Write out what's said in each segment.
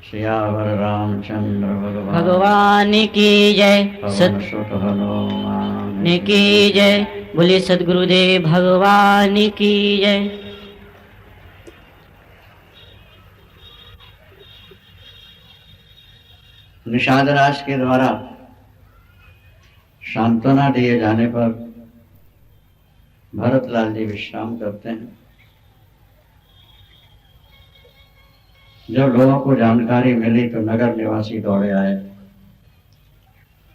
सियावर रामचंद्र भगवान की जय। पवन सुत हनुमान की जय। बोले सद्गुरुदेव भगवान की जय। निषाद राज के द्वारा सांत्वना दिए जाने पर भरतलाल जी विश्राम करते हैं। जब लोगों को जानकारी मिली तो नगर निवासी दौड़े आए,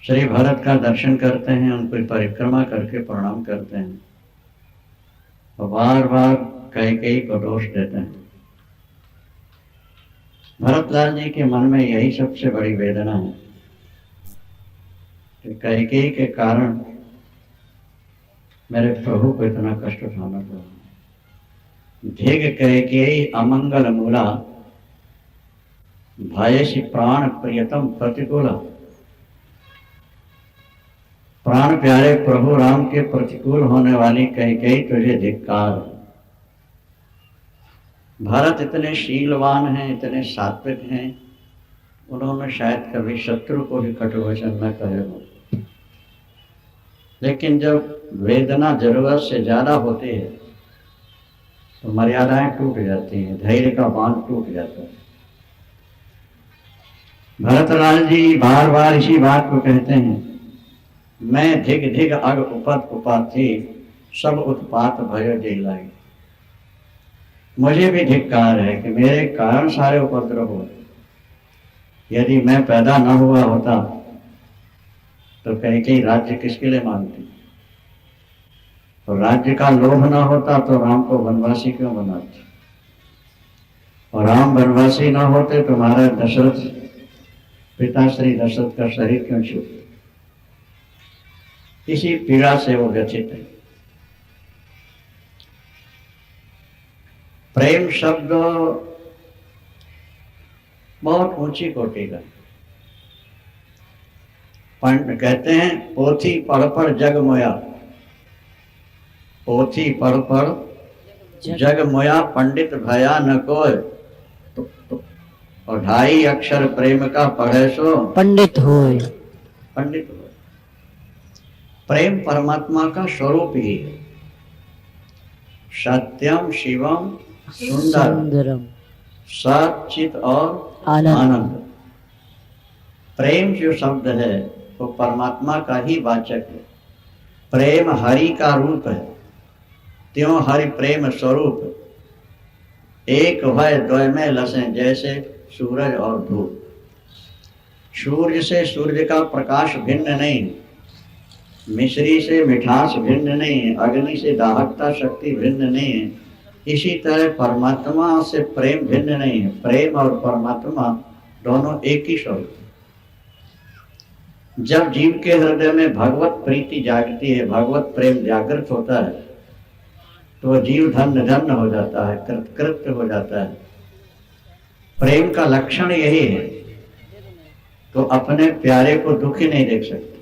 श्री भरत का दर्शन करते हैं, उनकी परिक्रमा करके प्रणाम करते हैं और बार बार कैकेयी को दोष देते हैं। भरतलाल जी के मन में यही सबसे बड़ी वेदना है कि कैकेयी के कारण मेरे प्रभु को इतना कष्ट उठाना पड़ा। धिग कैकेयी अमंगल मूला, भयसि प्राण प्रियतम प्रतिकूला। प्राण प्यारे प्रभु राम के प्रतिकूल होने वाली कैकेयी तुझे धिक्कार। भरत इतने शीलवान हैं, इतने सात्विक हैं, उन्होंने शायद कभी शत्रु को भी कटु वचन न कहे हो, लेकिन जब वेदना जरूरत से ज्यादा होती है तो मर्यादाएं टूट जाती हैं, धैर्य का बांध टूट जाता है। भरतलाल जी बार बार इसी बात को कहते हैं, मैं धिग धिग अग उपत उपाथी, सब उत्पात भयो जेलाई। मुझे भी धिक्कार है कि मेरे कारण सारे उपद्रव हुए। यदि मैं पैदा न हुआ होता तो कैकेयी राज्य किसके लिए मांगती, तो राज्य का लोभ न होता तो राम को वनवासी क्यों बनाती, और राम वनवासी न होते तो महाराज दशरथ, पिता श्री दशरथ का शरीर क्यों छूटे। इसी पीड़ा से वो व्यथित है। प्रेम शब्द बहुत ऊंची कोटि का। पंडित कहते हैं, पोथी पढ़ पढ़ जग मोया, पोथी पढ़ पढ़ जग मोया, पंडित भया न कोय। और 2.5 अक्षर प्रेम का पढ़े सो पंडित होय। पंडित होय। प्रेम परमात्मा का स्वरूप ही है। सत्यम शिवम सुंदरम, सचित और आनंद। प्रेम जो शब्द है वो परमात्मा का ही वाचक है। प्रेम हरि का रूप है, त्यों हरि प्रेम स्वरूप। एक भय द्वय में लसें, जैसे सूरज और धूप। सूर्य से सूर्य का प्रकाश भिन्न नहीं, मिश्री से मिठास भिन्न नहीं है, अग्नि से दाहकता शक्ति भिन्न नहीं है। इसी तरह परमात्मा से प्रेम भिन्न नहीं है। प्रेम और परमात्मा दोनों एक ही स्वरूप है। जब जीव के हृदय में भगवत प्रीति जागती है, भगवत प्रेम जागृत होता है, तो जीव धन्य धन्य हो जाता है, कृतकृत्य हो जाता है। प्रेम का लक्षण यही है, तो अपने प्यारे को दुखी नहीं देख सकते।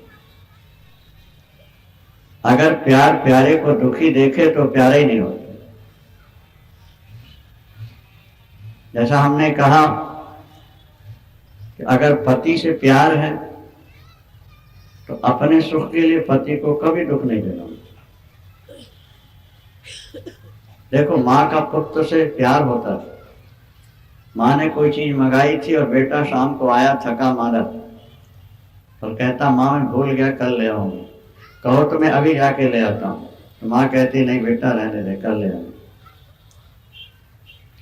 अगर प्यार प्यारे को दुखी देखे तो प्यारे ही नहीं होता। जैसा हमने कहा कि अगर पति से प्यार है तो अपने सुख के लिए पति को कभी दुख नहीं देना। देखो, माँ का पुत्र से प्यार होता है। माँ ने कोई चीज मंगाई थी और बेटा शाम को आया थका मारा और कहता, माँ मैं भूल गया, कल ले आऊंगा। कहो तो मैं अभी जाके ले आता हूँ। तो माँ कहती, नहीं बेटा रहने दे, कल ले आऊंगा।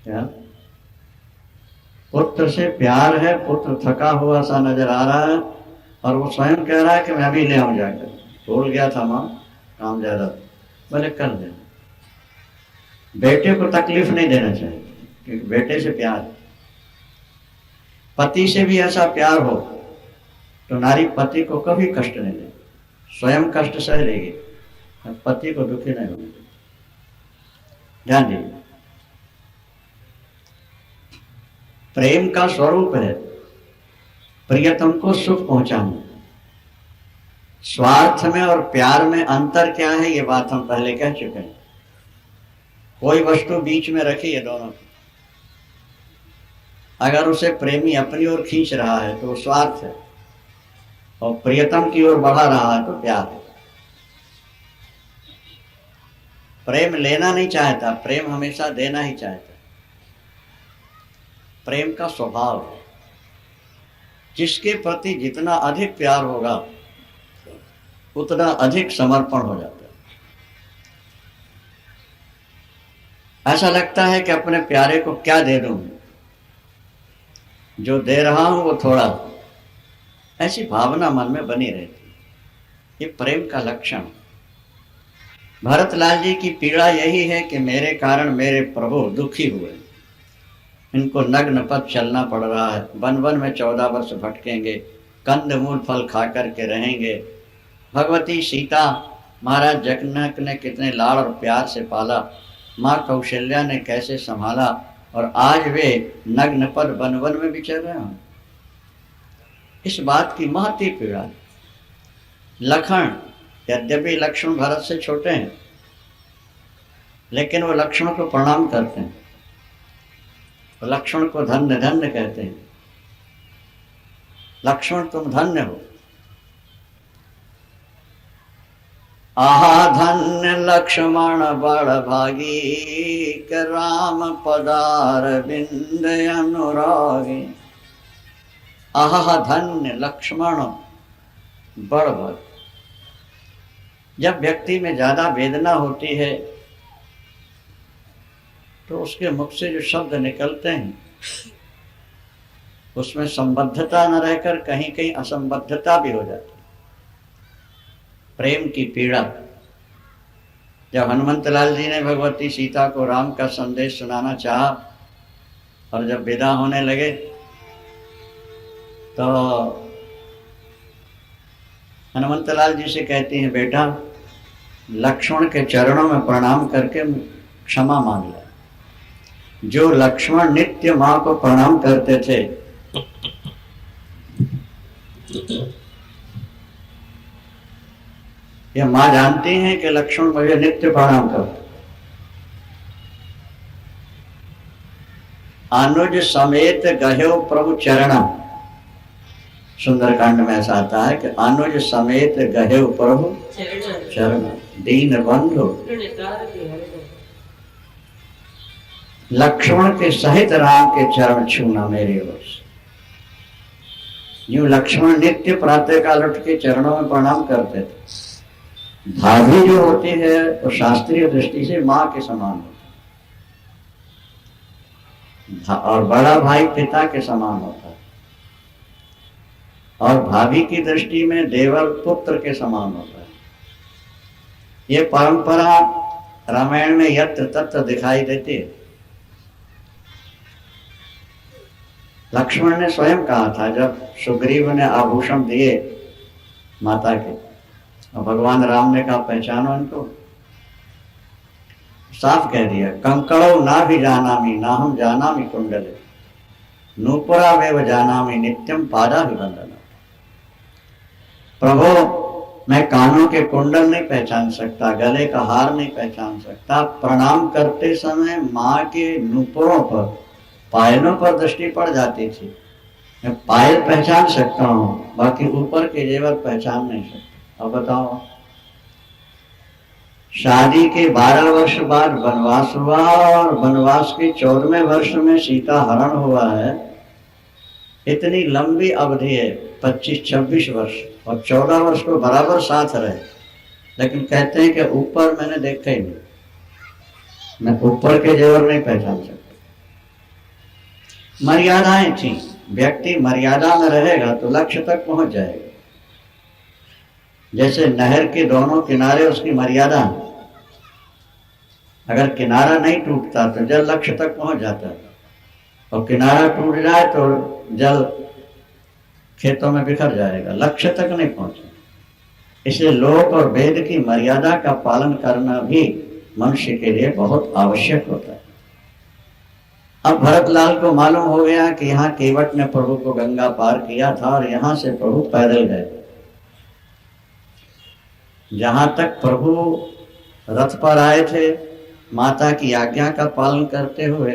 क्या पुत्र से प्यार है, पुत्र थका हुआ सा नजर आ रहा है और वो स्वयं कह रहा है कि मैं अभी ले आऊं जाकर, भूल गया था माँ, काम ज्यादा, बोले कर दे। बेटे को तकलीफ नहीं देना चाहिए क्योंकि बेटे से प्यार। पति से भी ऐसा प्यार हो तो नारी पति को कभी कष्ट नहीं दे, स्वयं कष्ट सह लेगी, पति को दुखी नहीं होने देगी। ध्यान दीजिए, प्रेम का स्वरूप है प्रियतम को सुख पहुंचाना। स्वार्थ में और प्यार में अंतर क्या है, ये बात हम पहले कह चुके हैं। कोई वस्तु बीच में रखी है दोनों की, अगर उसे प्रेमी अपनी ओर खींच रहा है तो वो स्वार्थ है, और प्रियतम की ओर बढ़ा रहा है तो प्यार है। प्रेम लेना नहीं चाहता, प्रेम हमेशा देना ही चाहता है। प्रेम का स्वभाव है, जिसके प्रति जितना अधिक प्यार होगा उतना अधिक समर्पण हो जाता है। ऐसा लगता है कि अपने प्यारे को क्या दे दूं, जो दे रहा हूं वो थोड़ा, ऐसी भावना मन में बनी रहती है। ये प्रेम का लक्षण। भरतलाल जी की पीड़ा यही है कि मेरे कारण मेरे प्रभु दुखी हुए, इनको नग्न पथ चलना पड़ रहा है, वन वन में 14 वर्ष भटकेंगे, कंद मूल फल खा करके रहेंगे। भगवती सीता महाराज जनक ने कितने लाड़ और प्यार से पाला, माँ कौशल्या ने कैसे संभाला, और आज वे नग्न पद वन वन में विचर रहे हैं। इस बात की महती पीड़ा है। लखन, यद्यपि लक्ष्मण भरत से छोटे हैं, लेकिन वो लक्ष्मण को प्रणाम करते हैं, लक्ष्मण को धन्य धन्य कहते हैं। लक्ष्मण तुम धन्य हो। आहा धन्य लक्ष्मण बड़ भागी, के राम पदार बिंद अनुरागी। आहा धन्य लक्ष्मण बड़ भागी। जब व्यक्ति में ज्यादा वेदना होती है तो उसके मुख से जो शब्द निकलते हैं उसमें संबद्धता न रहकर कहीं कहीं असंबद्धता भी हो जाती है। प्रेम की पीड़ा। जब हनुमंतलाल जी ने भगवती सीता को राम का संदेश सुनाना चाहा और जब विदा होने लगे तो हनुमंतलाल जी से कहती हैं, बेटा लक्ष्मण के चरणों में प्रणाम करके क्षमा मांग ले। जो लक्ष्मण नित्य माँ को प्रणाम करते थे, यह माँ जानती हैं कि लक्ष्मण मुझे नित्य प्रणाम करते। अनुज समेत गह्यो प्रभु चरणा। सुंदरकांड में ऐसा आता है कि अनुज समेत गह्यो प्रभु चरण, दीन बंधु। लक्ष्मण के सहित राम के चरण छूना मेरे ओर से। यूं लक्ष्मण नित्य प्रातः काल उठ के चरणों में प्रणाम करते थे। भाभी जो होती है वो शास्त्रीय दृष्टि से माँ के समान होती है, और बड़ा भाई पिता के समान होता है, और भाभी की दृष्टि में देवर पुत्र के समान होता है। ये परंपरा रामायण में यत्र तत्र दिखाई देती है। लक्ष्मण ने स्वयं कहा था, जब सुग्रीव ने आभूषण दिए माता के और भगवान राम ने कहा पहचानो इनको, साफ कह दिया, कंकड़ो ना भी जानामि ना हम जानामि कुंडले, नूपुरा वेव जानामि नित्यम पादा भी बंधना। प्रभु मैं कानों के कुंडल नहीं पहचान सकता, गले का हार नहीं पहचान सकता, प्रणाम करते समय माँ के नूपुरों पर, पायलों पर दृष्टि पड़ जाती थी। मैं पायल पहचान सकता हूँ, बाकी ऊपर के जेवर पहचान नहीं सकता। अब बताओ, शादी के 12 वर्ष बाद वनवास हुआ और वनवास के 14वें वर्ष में सीता हरण हुआ है। इतनी लंबी अवधि है, 25-26 वर्ष, और 14 वर्ष को बराबर साथ रहे, लेकिन कहते हैं कि ऊपर मैंने देखा ही नहीं, मैं ऊपर के जेवर नहीं पहचान सकता। मर्यादाएं थी, व्यक्ति मर्यादा में रहेगा तो लक्ष्य तक पहुंच जाएगा। जैसे नहर के दोनों किनारे उसकी मर्यादा है, अगर किनारा नहीं टूटता तो जल लक्ष्य तक पहुंच जाता है, और किनारा टूट जाए तो जल खेतों में बिखर जाएगा, लक्ष्य तक नहीं पहुंचे। इसलिए लोक और वेद की मर्यादा का पालन करना भी मनुष्य के लिए बहुत आवश्यक होता है। अब भरतलाल को मालूम हो गया कि यहाँ केवट ने प्रभु को गंगा पार किया था और यहाँ से प्रभु पैदल गए। जहां तक प्रभु रथ पर आए थे, माता की आज्ञा का पालन करते हुए,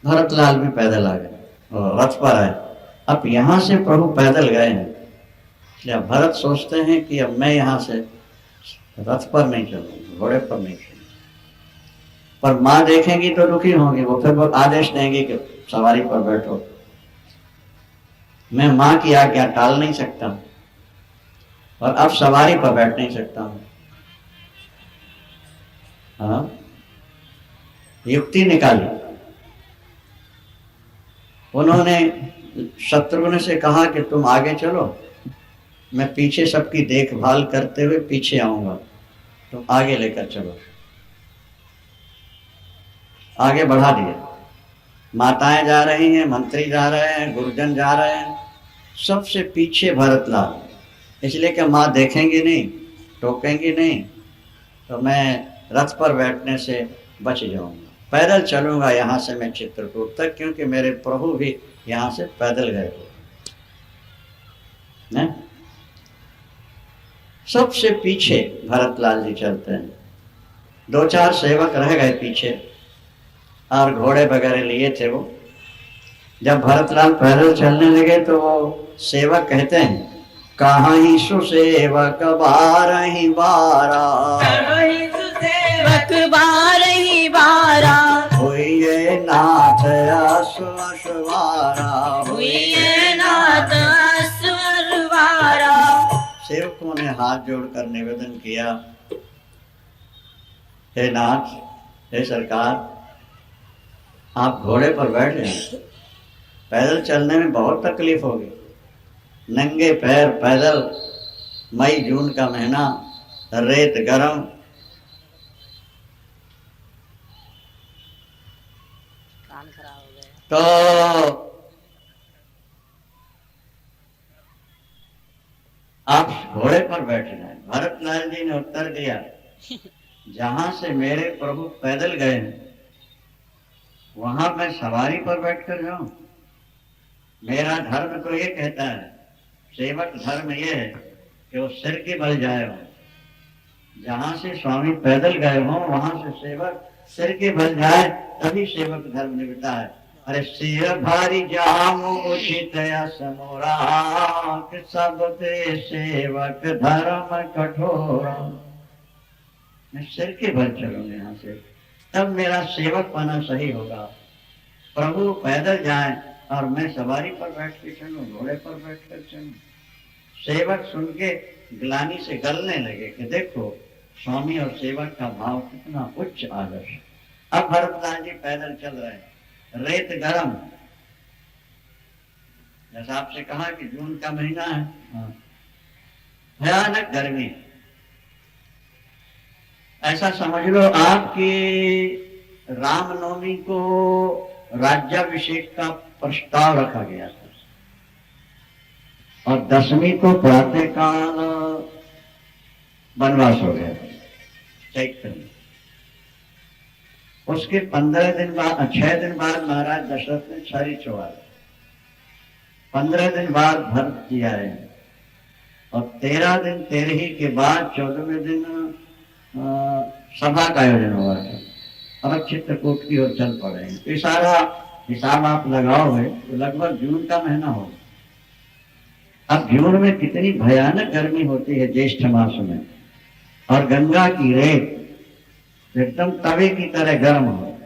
भरतलाल भी पैदल आ गए और रथ पर आए। अब यहाँ से प्रभु पैदल गए हैं, इसलिए भरत सोचते हैं कि अब मैं यहाँ से रथ पर नहीं चलूंगा, घोड़े पर नहीं चलूंगा। पर माँ देखेंगी तो दुखी होंगी, वो फिर वो आदेश देंगी कि सवारी पर बैठो। मैं माँ की आज्ञा टाल नहीं सकता और अब सवारी पर बैठ नहीं सकता हूँ। हाँ, युक्ति निकाली। उन्होंने शत्रुघ्न से कहा कि तुम आगे चलो, मैं पीछे सबकी देखभाल करते हुए पीछे आऊंगा, तुम आगे लेकर चलो। आगे बढ़ा दिया। माताएं जा रही हैं, मंत्री जा रहे हैं, गुरुजन जा रहे हैं, सबसे पीछे भरतलाल, इसलिए कि माँ देखेंगी नहीं, टोकेंगी नहीं, तो मैं रथ पर बैठने से बच जाऊंगा। पैदल चलूंगा यहाँ से मैं चित्रकूट तक, क्योंकि मेरे प्रभु भी यहाँ से पैदल गए हो। सबसे पीछे भरतलाल जी चलते हैं। 2-4 सेवक रह गए पीछे और घोड़े वगैरह लिए थे वो। जब भरतलाल पैदल चलने लगे तो वो सेवक कहते हैं, कहाँ ही सुसेवक बारही बारा, सेवक बारही बारा, हुई नाथ अश्वशवारा, हुई नाथ अश्वशवारा। सेवकों ने हाथ जोड़कर निवेदन किया, हे नाथ, हे सरकार, आप घोड़े पर बैठ जाएं, पैदल चलने में बहुत तकलीफ होगी। नंगे पैर पैदल, मई जून का महीना, रेत गरम, तो आप घोड़े पर बैठ जाए। भरतलाल जी ने उत्तर दिया, जहां से मेरे प्रभु पैदल गए हैं वहां मैं सवारी पर बैठकर जाऊं? मेरा धर्म तो ये कहता है, सेवक धर्म ये है कि वो सिर के बल जाए हो। जहां से स्वामी पैदल गए हो वहां से सेवक सिर के बल जाए, तभी सेवक धर्म निभता है। अरे सिर भारी जाम उचित समोरा, सब ते सेवक धर्म कठोरा। मैं सिर के बल चलूंगा यहाँ से, तब मेरा सेवक पना सही होगा। प्रभु पैदल जाए और मैं सवारी पर बैठ के चलूं, घोड़े पर बैठ कर चलूं। सेवक सुन के ग्लानि से गलने लगे कि देखो स्वामी और सेवक का भाव कितना उच्च आदर्श। अब भरतलाल जी पैदल चल रहे हैं, रेत गरम, जैसा आपसे कहा कि जून का महीना है, भयानक गर्मी। ऐसा समझ लो आपकी रामनवमी को राज्याभिषेक का प्रस्ताव रखा गया था और 10वीं को प्रातःकाल वनवास हो गया चैत्र में। उसके 15 दिन बाद, 6 दिन बाद महाराज दशरथ ने छरी चढ़ाई, 15 दिन बाद भरत जी आए और 13 दिन तेरही के बाद 14वें दिन सभा का आयोजन हुआ था। अब चित्रकूट की ओर चल पड़े हैं। तो सारा हिसाब आप लगाओगे तो लगभग जून का महीना होगा। अब जून में कितनी भयानक गर्मी होती है ज्येष्ठ मास में, और गंगा की रेत एकदम तवे की तरह गर्म हो।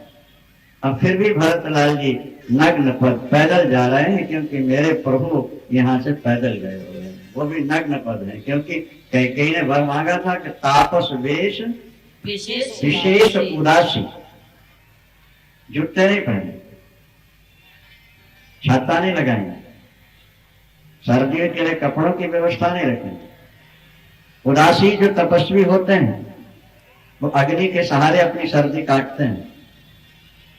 अब फिर भी भरतलाल जी नग्न पद पैदल जा रहे हैं, क्योंकि मेरे प्रभु यहाँ से पैदल गए हुए हैं। वो भी नग्न पद है, क्योंकि कैकेयी ने वर मांगा था कि तापस वेश विशेष उदासी, जूते नहीं पहने, छाता नहीं लगाएंगे, सर्दियों के लिए कपड़ों की व्यवस्था नहीं रखेंगे। उदासी जो तपस्वी होते हैं वो अग्नि के सहारे अपनी सर्दी काटते हैं,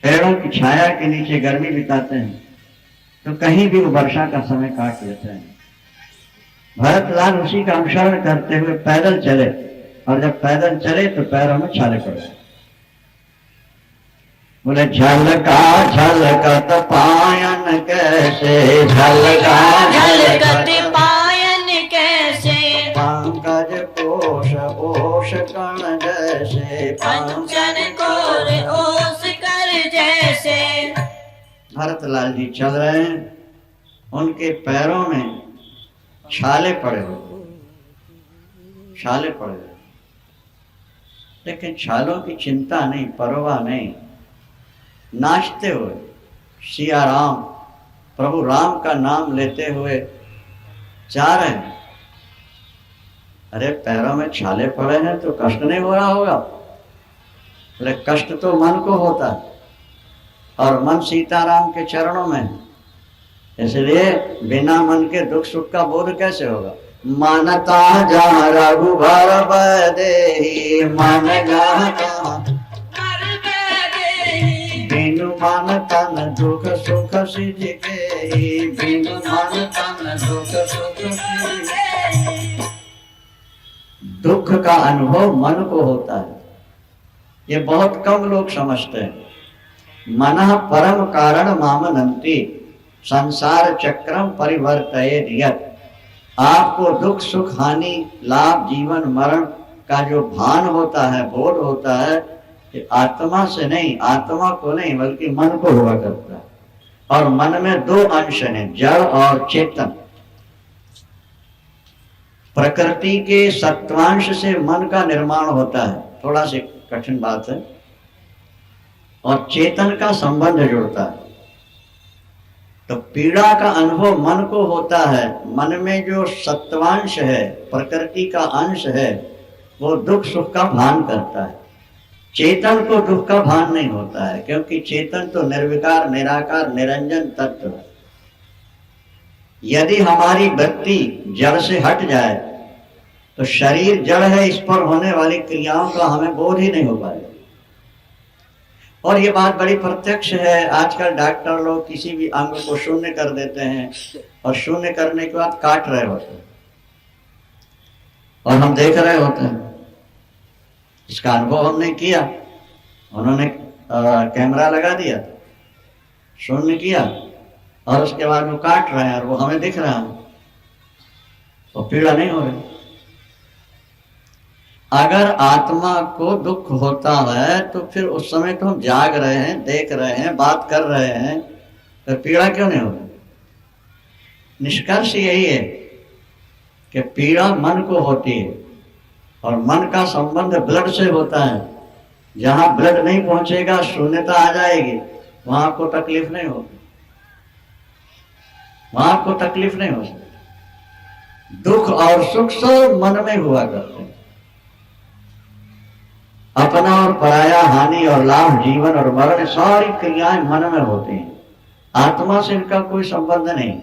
पेड़ों की छाया के नीचे गर्मी बिताते हैं, तो कहीं भी वो वर्षा का समय काट लेते हैं। भरतलाल उसी का अनुसरण करते हुए पैदल चले, और जब पैदल चले तो पैरों में छाले पड़ गए। बोले झलका झलकत पायन कैसे, झलका झलकत पायन कैसे, पंकज कोश ओश कण जैसे, पंचन कोर ओस कर जैसे। भरतलाल जी चल रहे हैं, उनके पैरों में छाले पड़े हुए, छाले पड़े हुए, लेकिन छालों की चिंता नहीं, परवाह नहीं, नाचते हुए सिया राम, प्रभु राम का नाम लेते हुए जा रहे हैं। अरे पैरों में छाले पड़े हैं तो कष्ट नहीं हो रहा होगा? बोले कष्ट तो मन को होता है, और मन सीताराम के चरणों में है, इसलिए बिना मन के दुख सुख का बोध कैसे होगा? मानता जहाँ रघुबर बदेहि, मन गाता बिनु मन तन दुख सुख सिद्ध के, बिनु मन तन दुख सुख सिद्ध के। दुख का अनुभव मन को होता है, ये बहुत कम लोग समझते हैं। मनः परम कारण मामनन्ति संसार चक्रम परिवर्तयेत् यत्। आपको दुख सुख हानि लाभ जीवन मरण का जो भान होता है, बोध होता है, कि आत्मा से नहीं, आत्मा को नहीं बल्कि मन को हुआ करता है। और मन में दो अंश हैं, जड़ और चेतन। प्रकृति के सत्वांश से मन का निर्माण होता है, थोड़ा सी कठिन बात है, और चेतन का संबंध जुड़ता है। तो पीड़ा का अनुभव मन को होता है। मन में जो सत्वांश है, प्रकृति का अंश है, वो दुख सुख का भान करता है। चेतन को दुख का भान नहीं होता है, क्योंकि चेतन तो निर्विकार निराकार निरंजन तत्व है। यदि हमारी वृत्ति जड़ से हट जाए तो शरीर जड़ है, इस पर होने वाली क्रियाओं का हमें बोध ही नहीं हो पाएगा। और ये बात बड़ी प्रत्यक्ष है। आजकल डॉक्टर लोग किसी भी अंग को शून्य कर देते हैं, और शून्य करने के बाद काट रहे होते हैं, और हम देख रहे होते हैं। इसका अनुभव हमने किया। उन्होंने कैमरा लगा दिया, शून्य किया, और उसके बाद वो काट रहे हैं, और वो हमें दिख रहा है, तो पीड़ा नहीं हो रही। अगर आत्मा को दुख होता है तो फिर उस समय तो हम जाग रहे हैं, देख रहे हैं, बात कर रहे हैं, तो पीड़ा क्यों नहीं हो रही? निष्कर्ष यही है कि पीड़ा मन को होती है, और मन का संबंध ब्लड से होता है। जहां ब्लड नहीं पहुंचेगा शून्यता आ जाएगी, वहां आपको तकलीफ नहीं होगी, वहां आपको तकलीफ नहीं हो सकती। दुख और सुख सब मन में हुआ करते हैं। अपना और पराया, हानि और लाभ, जीवन और मरण, सारी क्रियाएं मन में होती हैं। आत्मा से इनका कोई संबंध नहीं।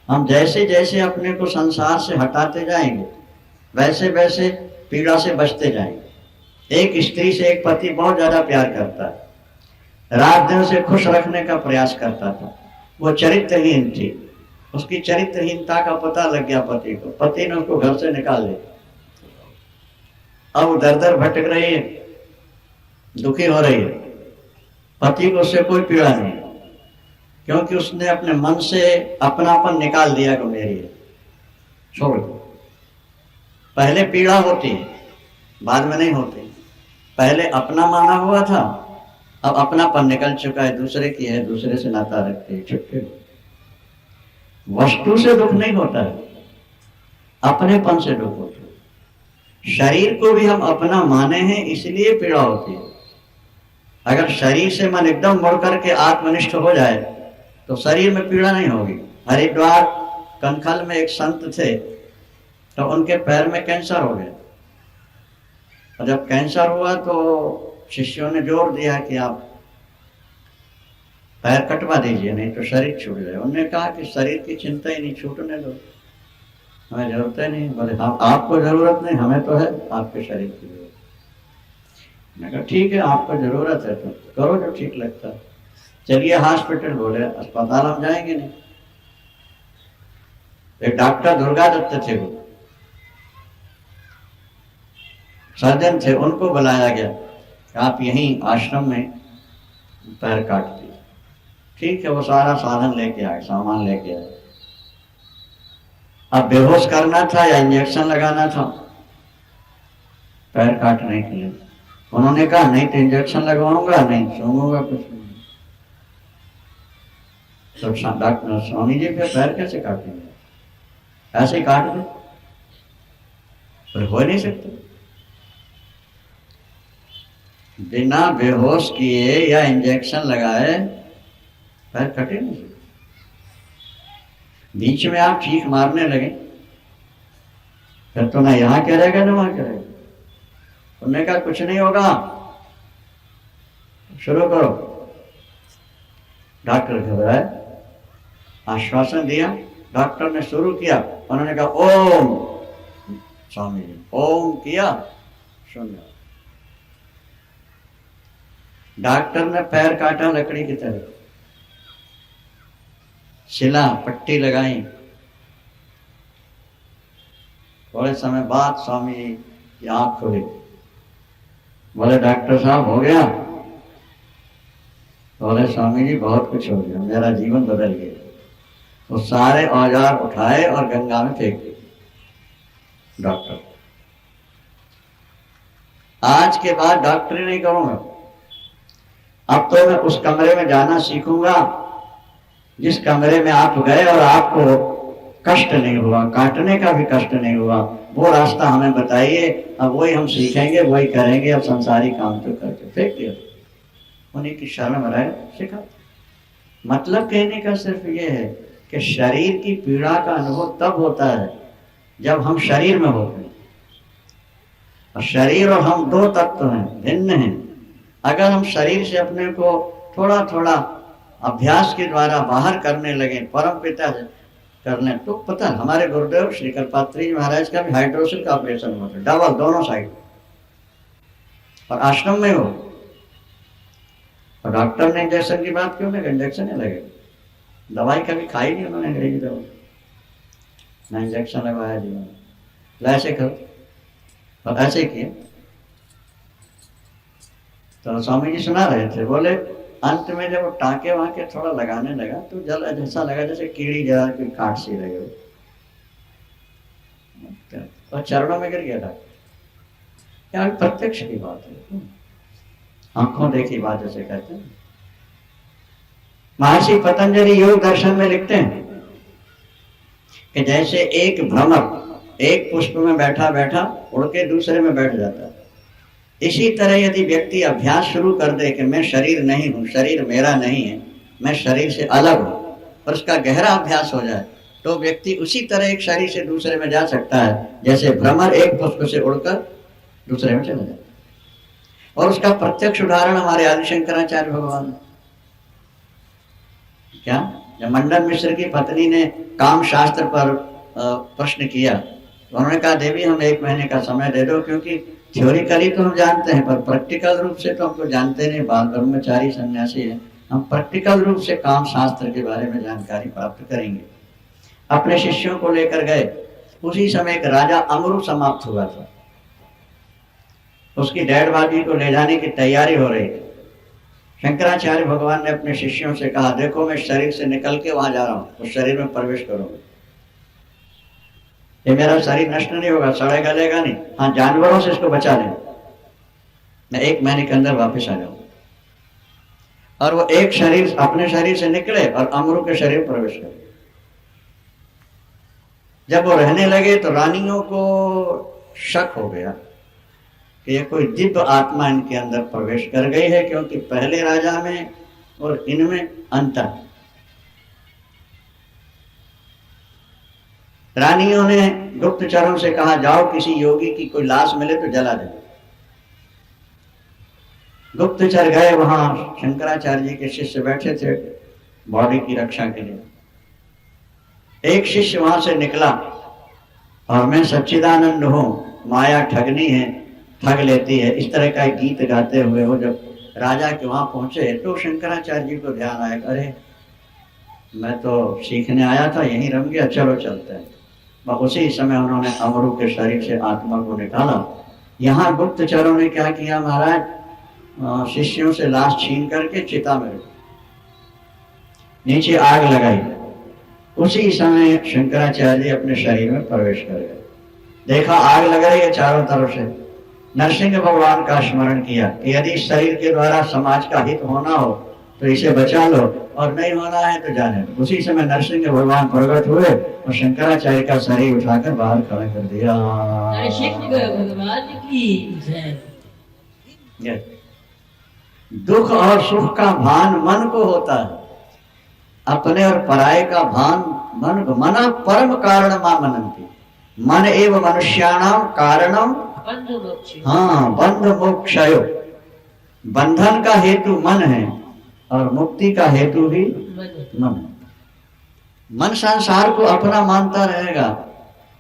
हम जैसे जैसे अपने को संसार से हटाते जाएंगे, वैसे वैसे पीड़ा से बचते जाएंगे। एक स्त्री से एक पति बहुत ज्यादा प्यार करता है, रात दिन से खुश रखने का प्रयास करता था। वो चरित्रहीन थी, उसकी चरित्रहीनता का पता लग गया पति को। पति ने उसको घर से निकाल दिया। अब दर दर भटक रही है, दुखी हो रही है। पति को उससे कोई पीड़ा नहीं, क्योंकि उसने अपने मन से अपनापन निकाल दिया कि मेरी है, छोड़ दो। पहले पीड़ा होती है, बाद में नहीं होती। पहले अपना माना हुआ था, अब अपनापन निकल चुका है, दूसरे की है, दूसरे से नाता रखते हैं, छुट्टी। वस्तु से दुख नहीं होता है, अपनेपन से दुख होता है। शरीर को भी हम अपना माने हैं, इसलिए पीड़ा होती है। अगर शरीर से मन एकदम मुड़ करके आत्मनिष्ठ हो जाए तो शरीर में पीड़ा नहीं होगी। हरिद्वार कनखल में एक संत थे, तो उनके पैर में कैंसर हो गया, और जब कैंसर हुआ तो शिष्यों ने जोर दिया कि आप पैर कटवा दीजिए, नहीं तो शरीर छूट जाए। उन्होंने कहा कि शरीर की चिंता ही नहीं, छूटने दो, हमें जरूरत ही नहीं। बोले हम, आपको जरूरत नहीं, हमें तो है आपके शरीर की जरूरत। मैंने कहा ठीक है, आपको जरूरत है तो करो जो ठीक लगता है, चलिए हॉस्पिटल। बोले अस्पताल हम जाएंगे नहीं। एक डॉक्टर दुर्गा दत्त थे, वो सर्जन थे, उनको बुलाया गया कि आप यहीं आश्रम में पैर काट दिए। ठीक है, वो सारा साधन लेके आए, सामान लेके आए। अब बेहोश करना था या इंजेक्शन लगाना था पैर काटने के लिए। उन्होंने कहा नहीं तो इंजेक्शन लगवाऊंगा, नहीं सूंघूंगा कुछ नहीं। तो डॉक्टर स्वामी जी फिर पैर कैसे काटेंगे? ऐसे काट दे, पर हो नहीं सकते। बिना बेहोश किए या इंजेक्शन लगाए पैर कटे नहीं सकते। बीच में आप चीख मारने लगे फिर तो ना यहाँ करेगा ना वहां करेगा। उन्होंने कहा कुछ नहीं होगा, शुरू करो। डॉक्टर घबराए, आश्वासन दिया, डॉक्टर ने शुरू किया। उन्होंने कहा ओम, स्वामी जी ओम किया, सुन। डॉक्टर ने पैर काटा लकड़ी की तरह, सिला, पट्टी लगाई। थोड़े समय बाद स्वामी जी की आंख खुली। बोले डॉक्टर साहब हो गया? बोले स्वामी जी बहुत कुछ हो गया, मेरा जीवन बदल गया। वो सारे औजार उठाए और गंगा में फेंक दिए। डॉक्टर आज के बाद डॉक्टरी नहीं करूंगा, अब तो मैं उस कमरे में जाना सीखूंगा जिस कमरे में आप गए और आपको कष्ट नहीं हुआ, काटने का भी कष्ट नहीं हुआ। वो रास्ता हमें बताइए, अब वही हम सीखेंगे, वही करेंगे। अब संसारी काम तो करके फेंक दिया। उन्हीं की शरण में रहे, सीखा। मतलब कहने का सिर्फ ये है कि शरीर की पीड़ा का अनुभव तब होता है जब हम शरीर में होते हैं। और शरीर और हम दो तत्व हैं, भिन्न हैं। अगर हम शरीर से अपने को थोड़ा थोड़ा अभ्यास के द्वारा बाहर करने लगे, परम पिता से कर लें, तो पता है हमारे गुरुदेव श्री कल्पात्री महाराज का भी हाइड्रोसिल का ऑपरेशन हुआ था, डबल दोनों साइड, और आश्रम में हो। और डॉक्टर ने इंजेक्शन की बात क्यों नहीं, इंजेक्शन ही लगेगा। दवाई कभी खाई नहीं उन्होंने, अंग्रेजी दवाई ना इंजेक्शन लगवाया जीवन में। ऐसे करो, और ऐसे किए। तो स्वामी जी सुना रहे थे, बोले अंत में जब वो टाँके वाके थोड़ा लगाने लगा तो जल ऐसा लगा जैसे कीड़ी जरा कोई काट सी रही हो, और चरणों में गिर गया था। क्या प्रत्यक्ष की बात है, आंखों देखी बात जैसे कहते हैं। महर्षि पतंजलि योग दर्शन में लिखते हैं कि जैसे एक भ्रमर एक पुष्प में बैठा बैठा उड़ के दूसरे में बैठ जाता है, इसी तरह यदि व्यक्ति अभ्यास शुरू कर दे कि मैं शरीर नहीं हूँ, शरीर मेरा नहीं है, मैं शरीर से अलग हूँ, और उसका गहरा अभ्यास हो जाए तो व्यक्ति उसी तरह एक शरीर से दूसरे में जा सकता है जैसे भ्रमर एक पुष्प से उड़कर दूसरे में चला जाता है। और उसका प्रत्यक्ष उदाहरण हमारे आदि शंकराचार्य भगवान। क्या जब मंडन मिश्र की पत्नी ने काम शास्त्र पर प्रश्न किया तो उन्होंने कहा देवी हम 1 महीने का समय दे दो, क्योंकि थ्योरिकली तो हम जानते हैं पर प्रैक्टिकल रूप से तो हमको जानते नहीं, बाल ब्रह्मचारी सन्यासी है, हम प्रैक्टिकल रूप से काम शास्त्र के बारे में जानकारी प्राप्त करेंगे। अपने शिष्यों को लेकर गए। उसी समय एक राजा अमरु समाप्त हुआ था, उसकी डेड बॉडी को ले जाने की तैयारी हो रही थी। शंकराचार्य भगवान ने अपने शिष्यों से कहा देखो मैं शरीर से निकल के वहां जा रहा हूं, उस शरीर में प्रवेश करूंगा। ये मेरा शरीर नष्ट नहीं होगा, सड़े गलेगा नहीं, हाँ जानवरों से इसको बचा लेना, मैं 1 महीने के अंदर वापस आ जाऊंगा। और वो एक शरीर अपने शरीर से निकले और अमरु के शरीर में प्रवेश करे। जब वो रहने लगे तो रानियों को शक हो गया कि ये कोई दिव्य आत्मा इनके अंदर प्रवेश कर गई है, क्योंकि पहले राजा में और इनमें अंतर। रानियों ने गुप्तचरों से कहा जाओ किसी योगी की कोई लाश मिले तो जला दे। गुप्तचर गए, वहां शंकराचार्य जी के शिष्य बैठे थे बॉडी की रक्षा के लिए। एक शिष्य वहां से निकला और मैं सच्चिदानंद हूं, माया ठगनी है, ठग लेती है, इस तरह का एक गीत गाते हुए वो जब राजा के वहां पहुंचे तो शंकराचार्य जी को ध्यान आया, अरे मैं तो सीखने आया था, यहीं रम गया, चलो चलते हैं। उसी समय उन्होंने अमरु के शरीर से आत्मा को निकाला। यहाँ गुप्तचरों ने क्या किया महाराज, शिष्यों से लाश छीन करके चिता में नीचे आग लगाई। उसी समय शंकराचार्य अपने शरीर में प्रवेश कर गए। देखा आग लग रही है चारों तरफ से, नरसिंह भगवान का स्मरण किया कि यदि शरीर के द्वारा समाज का हित होना हो तो इसे बचा लो, और नहीं होना है तो जाने दो। उसी समय नरसिंह भगवान प्रकट हुए और शंकराचार्य का शरीर उठाकर बाहर खड़ा कर दिया। भगवान की जय। दुख और सुख का भान मन को होता है, अपने और पराये का भान मन को। मना परम कारण मा मनंती, मन एव मनुष्याणाम कारणम बंध मोक्ष। हाँ, बंध मोक्षयो। बंधन का हेतु मन है और मुक्ति का हेतु भी मन है। मन संसार को अपना मानता रहेगा,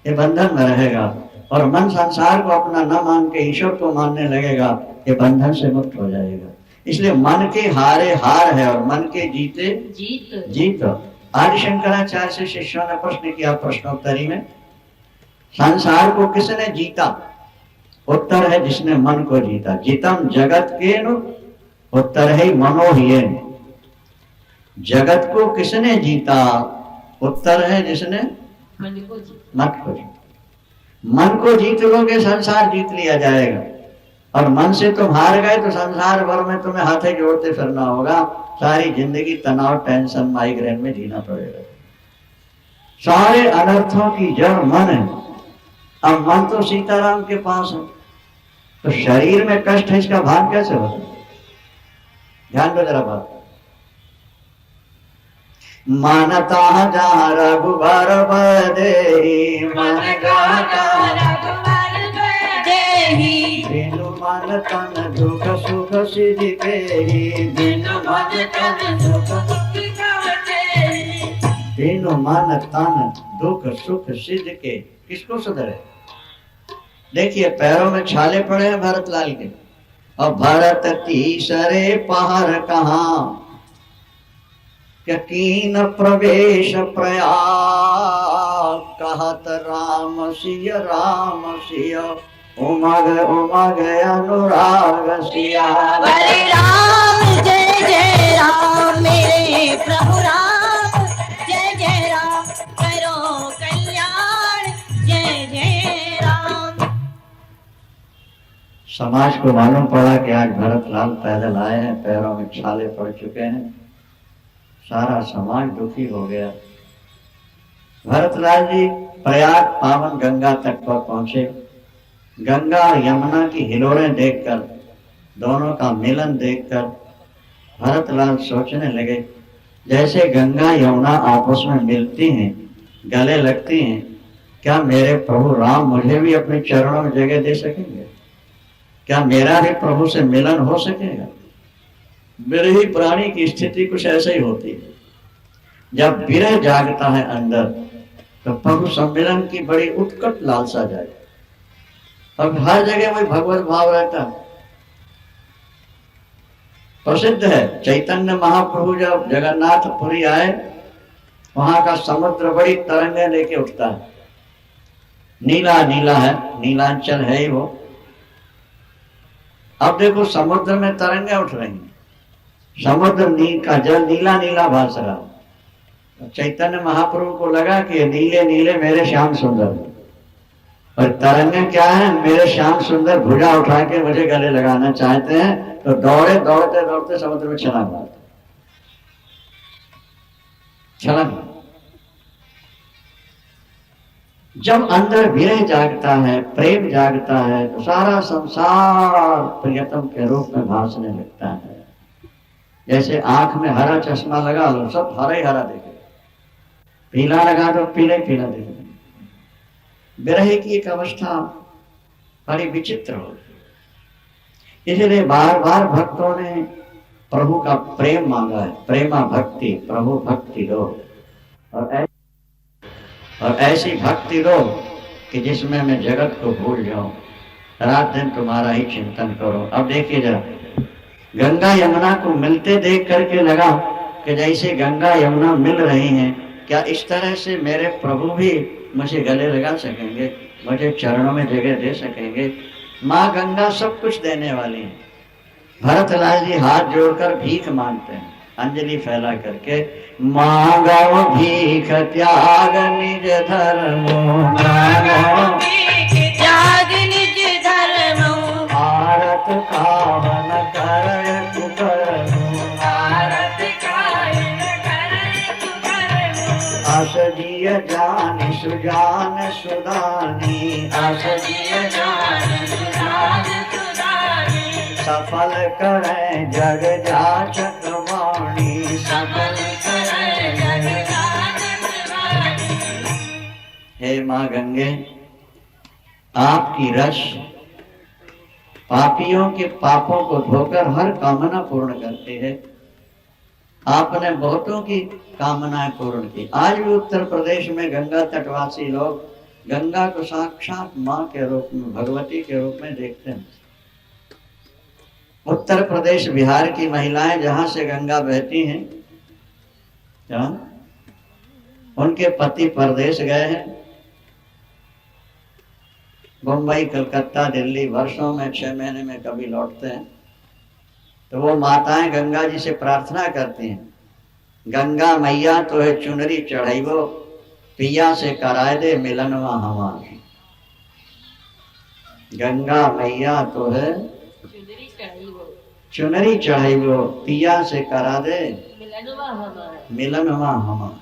ये बंधन में रहेगा, और मन संसार को अपना न मान के ईश्वर को मानने लगेगा, ये बंधन से मुक्त हो जाएगा। इसलिए मन के हारे हार है और मन के जीते जीत। आदि शंकराचार्य से शिष्यों ने प्रश्न किया प्रश्नोत्तरी में, संसार को किसने जीता? उत्तर है जिसने मन को जीता। जीतम जगत के नु, उत्तर है मनोहियेन। जगत को किसने जीता? उत्तर है जिसने मन को जीता। मन को जीत लोगे संसार जीत लिया जाएगा, और मन से तुम हार गए तो संसार भर में तुम्हें हाथे जोड़ते फिरना होगा। सारी जिंदगी तनाव, टेंशन, माइग्रेन में जीना पड़ेगा। सारे अनर्थों की जड़ मन है। अब मन तो सीताराम के पास है, तो शरीर में कष्ट है, इसका भान कैसे होता है? ध्यान दो जरा बात। मानता जहाँ रघुबर बदे, मन गाता बिनु मन तन दुख सुख सिद्ध के, बिनु मन तन दुख सुख सिद्ध के। किसको सुधरे? देखिए पैरों में छाले पड़े हैं भरतलाल के, और भरत तीसरे पहर कहाँ, कीन प्रवेश प्रयाग, कहत राम सिय उमग उमग अनुराग सिया। हरे राम जय जय राम, मेरे प्रभु राम जय जय राम, करो कल्याण जय जय राम। समाज को मालूम पड़ा कि आज भरतलाल पैदल आए हैं, पैरों में छाले पड़ चुके हैं, सारा समाज दुखी हो गया। भरतलाल जी प्रयाग पावन गंगा तट पर पहुंचे। गंगा और यमुना की हिलोरें देखकर, दोनों का मिलन देखकर भरतलाल सोचने लगे, जैसे गंगा यमुना आपस में मिलती हैं, गले लगती हैं, क्या मेरे प्रभु राम मुझे भी अपने चरणों में जगह दे सकेंगे? क्या मेरा भी प्रभु से मिलन हो सकेगा? विरही प्राणी की स्थिति कुछ ऐसे ही होती है। जब विरह जागता है अंदर, तो प्रभु सम्मिलन की बड़ी उत्कट लालसा जाए। अब हर जगह वही भगवत भाव रहता है। प्रसिद्ध है, चैतन्य महाप्रभु जब जगन्नाथपुरी आए, वहां का समुद्र बड़ी तरंगे लेके उठता है, नीला नीला है, नीलांचल है ही वो। अब देखो समुद्र में तरंगे उठ रही हैं, समुद्र नील का जल नीला नीला भास रहा। चैतन्य महाप्रभु को लगा कि नीले नीले मेरे श्याम सुंदर, और तरंगे क्या है? मेरे श्याम सुंदर भुजा उठा के मुझे गले लगाना चाहते हैं। तो दौड़े दौड़ते दौड़ते समुद्र में छलांग मारते, छलांग। जब अंदर विरह जागता है, प्रेम जागता है, तो सारा संसार प्रियतम के रूप में भासने लगता है। जैसे आंख में हरा चश्मा लगा लो, सब हरा ही हरा दिखे, पीला लगा दो पीला पीला दिखे। विरह की एक अवस्था बड़ी विचित्र होती, इसलिए बार बार भक्तों ने प्रभु का प्रेम मांगा है। प्रेमा भक्ति, प्रभु भक्ति दो, और ऐसी भक्ति दो कि जिसमें मैं जगत को भूल जाऊं, रात दिन तुम्हारा ही चिंतन करो। अब देखिए जरा, गंगा यमुना को मिलते देख करके लगा कि जैसे गंगा यमुना मिल रही हैं, क्या इस तरह से मेरे प्रभु भी मुझे गले लगा सकेंगे, मुझे चरणों में जगह दे सकेंगे? माँ गंगा सब कुछ देने वाली है। भरतलाल जी हाथ जोड़कर भीख मांगते हैं, अंजलि फैला करके, मांगो भीख त्याग निज धर्म, त्याग निज धर्म, भारत कावन कर कुकर्म, भारत कावन आसजिय जान सुजान सुदानी, आसजिय जान सुजान सुदानी, सफल करे जग जाचक वाणी, सफल करे जग जाचक वाणी। हे माँ गंगे, आपकी रस पापियों के पापों को धोकर हर कामना पूर्ण करती है। आपने बहुतों की कामनाएं पूर्ण की। आज भी उत्तर प्रदेश में गंगा तटवासी लोग गंगा को साक्षात माँ के रूप में, भगवती के रूप में देखते हैं। उत्तर प्रदेश बिहार की महिलाएं जहां से गंगा बहती हैं, जहां उनके पति परदेश गए हैं, मुंबई, कलकत्ता, दिल्ली, वर्षों में 6 महीने में कभी लौटते हैं, तो वो माताएं गंगा जी से प्रार्थना करती हैं, गंगा मैया तो है चुनरी चढ़ाइबो, पिया से कराए दे मिलनवा हमार। गंगा मैया तो है चुनरी चढ़ाइबो, पिया से करा दे मिलनवा हमार।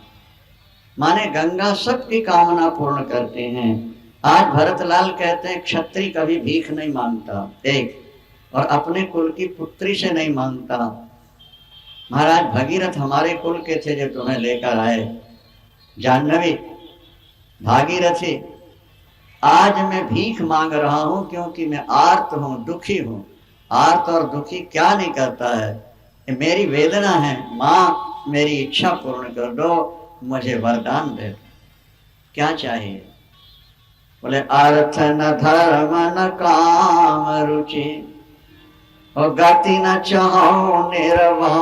माने गंगा सबकी कामना पूर्ण करते हैं। आज भरतलाल कहते हैं क्षत्रिय कभी भीख नहीं मांगता, एक, और अपने कुल की पुत्री से नहीं मांगता। महाराज भगीरथ हमारे कुल के थे जो तुम्हें लेकर आए, जाह्नवी, भागीरथी, आज मैं भीख मांग रहा हूं क्योंकि मैं आर्त हूं, दुखी हूं। आर्त और दुखी क्या नहीं करता है, ये मेरी वेदना है। माँ मेरी इच्छा पूर्ण कर दो, मुझे वरदान दे। क्या चाहिए? बोले अर्थ न धर्म न काम रुचि, और गति न चाहो निर्वाण,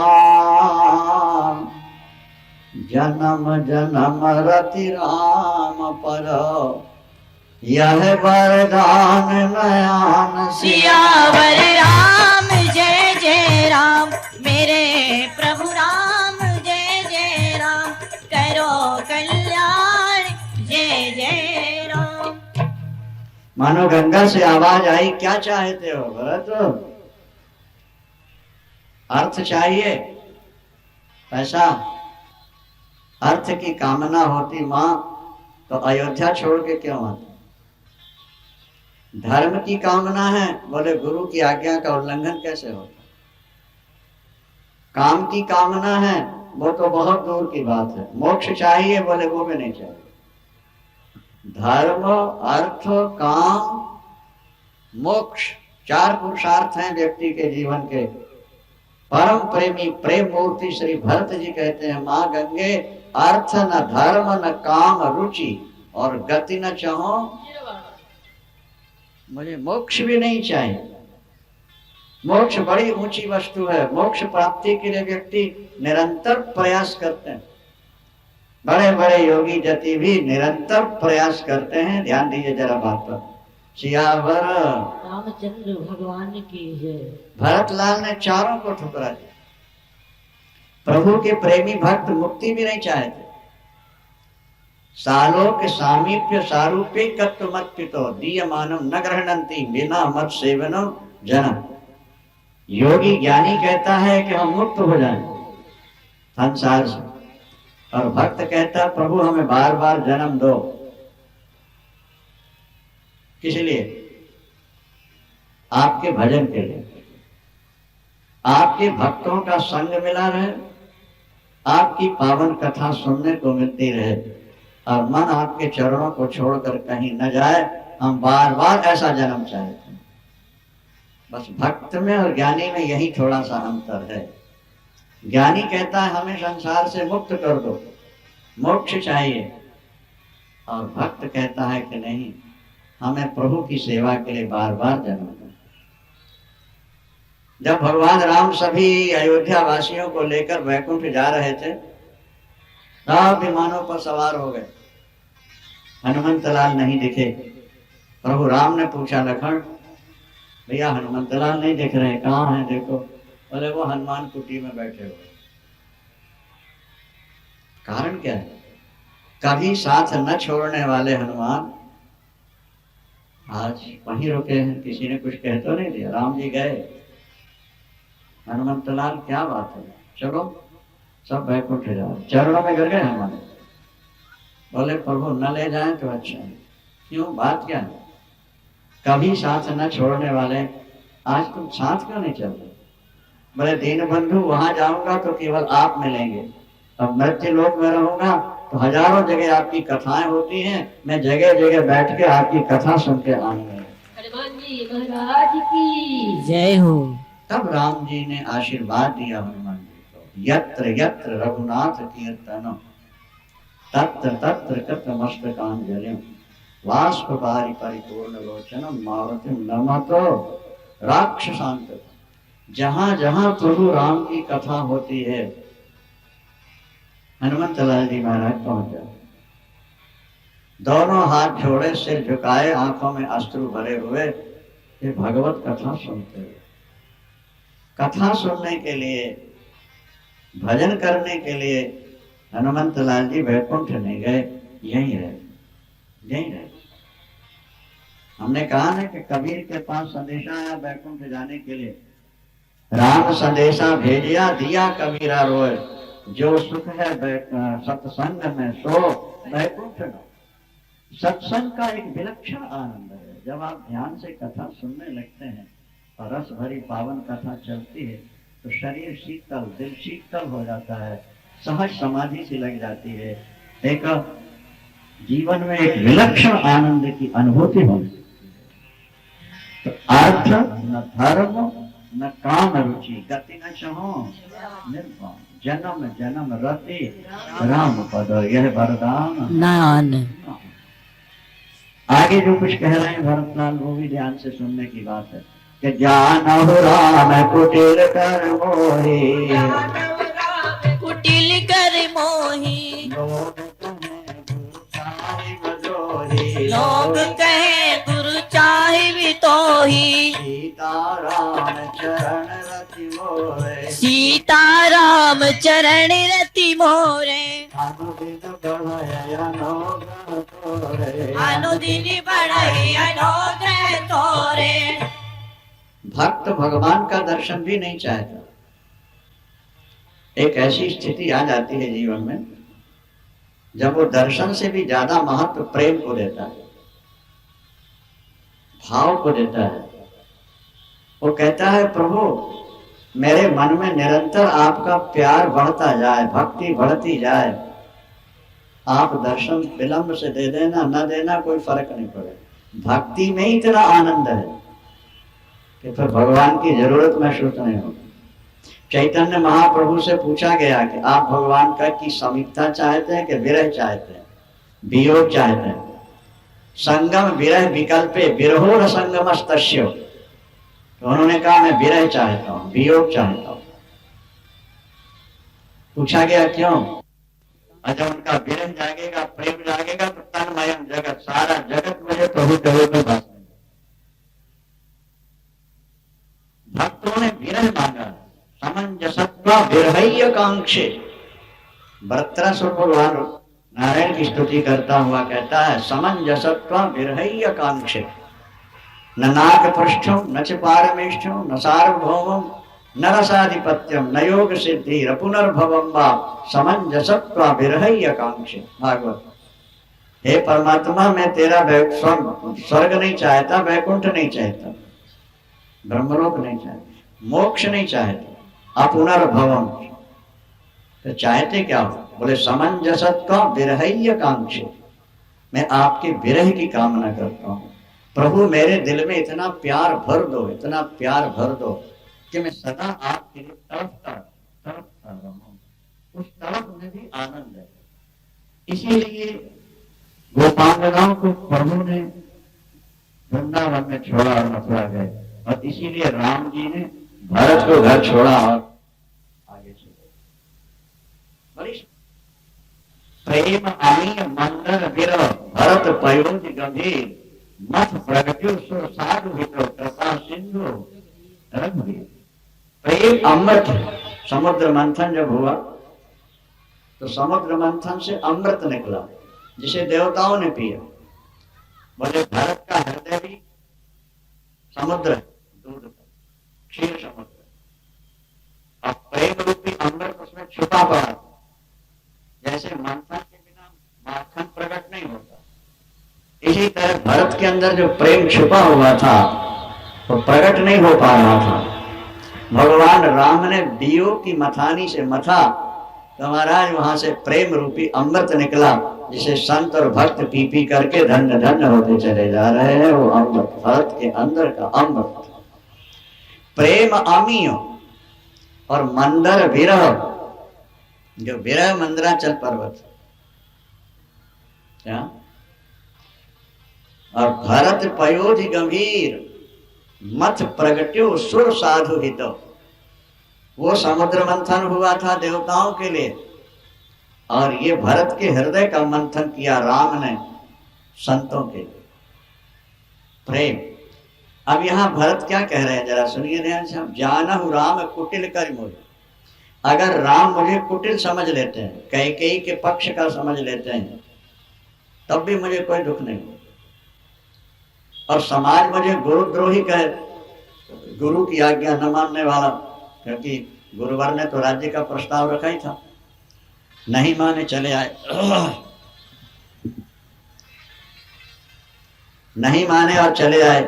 जन्म जन्म रति राम पर, यह वरदान नयान सियावर राम जय जय राम, मेरे प्रभु राम जय जय राम, करो कल्याण जय जय राम। मानो गंगा से आवाज आई, क्या चाहते हो भरत? अर्थ चाहिए, पैसा, अर्थ की कामना होती मां तो अयोध्या छोड़ के क्यों आती? धर्म की कामना है, बोले गुरु की आज्ञा का उल्लंघन कैसे होता? काम की कामना है, वो तो बहुत दूर की बात है। मोक्ष चाहिए, बोले वो भी नहीं चाहिए। धर्म, अर्थ, काम, मोक्ष, 4 पुरुषार्थ हैं व्यक्ति के जीवन के। परम प्रेमी प्रेम मूर्ति श्री भरत जी कहते हैं, माँ गंगे, अर्थ न धर्म न काम रुचि, और गति न चाहो, मुझे मोक्ष भी नहीं चाहिए। मोक्ष बड़ी ऊंची वस्तु है। मोक्ष प्राप्ति के लिए व्यक्ति निरंतर प्रयास करते हैं। बड़े बड़े योगी जति भी निरंतर प्रयास करते हैं। ध्यान दीजिए जरा बात पर। सियावर रामचंद्र भगवान की जय। भरतलाल ने चारों को ठुकरा दिया। प्रभु के प्रेमी भक्त मुक्ति भी नहीं चाहते। सालोक सामीप्य सारूप्य कत्व मत पितो दीयमानम न ग्रहणंती बिना मत सेवनम जन्म। योगी ज्ञानी कहता है कि हम मुक्त हो जाएं संसार से, और भक्त कहता है प्रभु हमें बार बार जन्म दो। किस लिए? आपके भजन के लिए, आपके भक्तों का संग मिला रहे, आपकी पावन कथा सुनने को मिलती रहे, और मन आपके चरणों को छोड़कर कहीं न जाए। हम बार बार ऐसा जन्म चाहते हैं। बस भक्त में और ज्ञानी में यही थोड़ा सा अंतर है। ज्ञानी कहता है हमें संसार से मुक्त कर दो, मोक्ष चाहिए, और भक्त कहता है कि नहीं, हमें प्रभु की सेवा के लिए बार बार जन्म दो। जब भगवान राम सभी अयोध्या वासियों को लेकर वैकुंठ जा रहे थे, सब विमानों पर सवार हो गए। हनुमंतलाल नहीं दिखे। प्रभु राम ने पूछा, लखन भैया हनुमंतलाल नहीं दिख रहे, कहाँ हैं? देखो। बोले वो हनुमान कुटी में बैठे हुए। कारण क्या है? कभी साथ न छोड़ने वाले हनुमान आज वहीं रुके हैं। किसी ने कुछ कह तो नहीं दिया। राम जी गए, हनुमंतलाल क्या बात है, चलो सब बैकुंठ जाओ। चरणों में गिर गए हनुमान। बोले प्रभु न ले जाएं तो अच्छा है। क्यों, बात क्या है? कभी साथ न छोड़ने वाले आज तुम साथ क्यों नहीं चलते? बोले दीन बंधु, वहां जाऊंगा तो केवल आप मिलेंगे, अब मृत्यु लोक में रहूंगा तो हजारों जगह आपकी कथाएं होती हैं, मैं जगह जगह बैठ के आपकी कथा सुन के आऊंगा। हनुमान जी महाराज की जय हो। तब राम जी ने आशीर्वाद दिया हनुमान जी को, यत्र यत्र रघुनाथ कीर्तन तत्र तत्र कृतमस्तकांजलिं बाष्पवारि परिपूर्ण लोचनम मारुतिम नमतो राक्षसांत। जहां जहां प्रभु राम की कथा होती है, हनुमत लाल जी महाराज पहुंच जाते, दोनों हाथ जोड़े, सिर झुकाए, आंखों में अश्रु भरे हुए ये भगवत कथा सुनते हुए। कथा सुनने के लिए, भजन करने के लिए हनुमत लाल जी वैकुंठ नहीं गए, यहीं रहे। हमने कहा ना कि कबीर के पास संदेशा आया वैकुंठ जाने के लिए, राम संदेशा भेजिया दिया कबीरा रोए, जो सुख है सत्संग में सो वैकुंठ न। सत्संग का एक विलक्षण आनंद है। जब आप ध्यान से कथा सुनने लगते हैं और रस भरी पावन कथा चलती है तो शरीर शीतल, दिल शीतल हो जाता है, सहज समाधि सी लग जाती है, एक जीवन में एक विलक्षण आनंद की अनुभूति होती है। तो अर्थ न धर्म न काम रुचि, गति न चाहो निर्वाण, जन्म जन्म रति राम पद, यह वरदान नान। आगे जो कुछ कह रहे हैं भरतलाल, वो भी ध्यान से सुनने की बात है कि जानहु राम कुटिल कर मोहि, कुटिल कर मोही, लोग कहे गुरु चाहे तो ही, सीताराम चरण रति मोरे, सीताराम चरण रति मोरे, अनुदिन बढ़े अनुग्रह तोरे। भक्त भगवान का दर्शन भी नहीं चाहता। एक ऐसी स्थिति आ जाती है जीवन में जब वो दर्शन से भी ज्यादा महत्व प्रेम को देता है, भाव को देता है। वो कहता है प्रभु मेरे मन में निरंतर आपका प्यार बढ़ता जाए, भक्ति बढ़ती जाए, आप दर्शन विलंब से दे देना न देना कोई फर्क नहीं पड़ेगा, भक्ति में ही इतना आनंद है कि फिर भगवान की जरूरत महसूस नहीं होगी। चैतन्य महाप्रभु से पूछा गया कि आप भगवान का की समीपता चाहते हैं कि विरह चाहते हैं, वियोग चाहते हैं? संगम विरह विकल्पे विरहो संगमस्तस्यो, तो उन्होंने कहा मैं विरह चाहता हूं, वियोग चाहता हूं। पूछा गया क्यों? अच्छा उनका विरह जागेगा, प्रेम जागेगा तो तन्मयम जगत, सारा जगत मुझे प्रभु प्रभु में बस। भक्तों ने विरह मांगा, समंजसत्व विरहय्य कांक्षे। भरतरासुर भगवान नारायण की स्तुति करता हुआ कहता है समंजसत्व विरहय्य कांक्षे, न नाग पृष्ठम न च पारमेष्ठम न सार्वभौमम न रसाधिपत्यम न योग सिद्धि पुनर्भवम वा समंजसत्व विरहय्य कांक्षे। भागवत। हे परमात्मा मैं तेरा स्वर्ग नहीं चाहता, वैकुंठ नहीं चाहता, ब्रह्मलोक नहीं चाहता, मोक्ष नहीं चाहता, अपुनर्भवम। तो चाहते क्या हो? बोले समंजसत्व विरहय्य कांक्षे, मैं आपके विरह की कामना करता हूँ। प्रभु मेरे दिल में इतना प्यार भर दो, इतना प्यार भर दो कि मैं सदा आपके लिए तड़पता रहूं। उस तड़प में भी आनंद है। इसीलिए गोपांगनाओं को प्रभु ने वृंदावन में छोड़ा और मथुरा गए, और इसीलिए राम जी ने भरत को घर छोड़ा और आगे चले। बड़ी प्रेम अमीय मंदर विरह भरत पयोज गंभीर, मथ प्रगट्यो सो साधु हितो कृपा सिंधु रघुवीर। प्रेम अमृत। समुद्र मंथन जब हुआ तो समुद्र मंथन से अमृत निकला जिसे देवताओं ने पिया। बोले भरत का हृदय भी समुद्र है, दूध का क्षीर समुद्र, और प्रेम रूपी अमृत उसमें छुपा पड़ा। जैसे मंथन के बिना माखन प्रकट भरत के अंदर जो प्रेम छुपा हुआ था वो प्रकट नहीं हो पा रहा था। भगवान राम ने दियो की मथानी से मथा तो महाराज वहां से प्रेम रूपी अमृत निकला, जिसे संत और भक्त पी पी करके धन्य धन्य होते चले जा रहे हैं। वो अमृत भरत के अंदर का अमृत। प्रेम अमीय और मंदर विरह, जो विरह मंदराचल पर्वत क्या, और भरत पयोधि गंभीर मथ प्रगट्यो सुर साधु हित। वो समुद्र मंथन हुआ था देवताओं के लिए, और ये भरत के हृदय का मंथन किया राम ने संतों के लिए। प्रेम। अब यहां भरत क्या कह रहे हैं जरा सुनिए ध्यान से। हम जानहु राम कुटिल कर मोहि। अगर राम मुझे कुटिल समझ लेते हैं, कैकेयी के पक्ष का समझ लेते हैं, तब भी मुझे कोई दुख नहीं। और समाज मुझे गुरुद्रोही कहे, गुरु की आज्ञा न मानने वाला, क्योंकि गुरुवर ने तो राज्य का प्रस्ताव रखा ही था, नहीं माने चले आए। नहीं माने और चले आए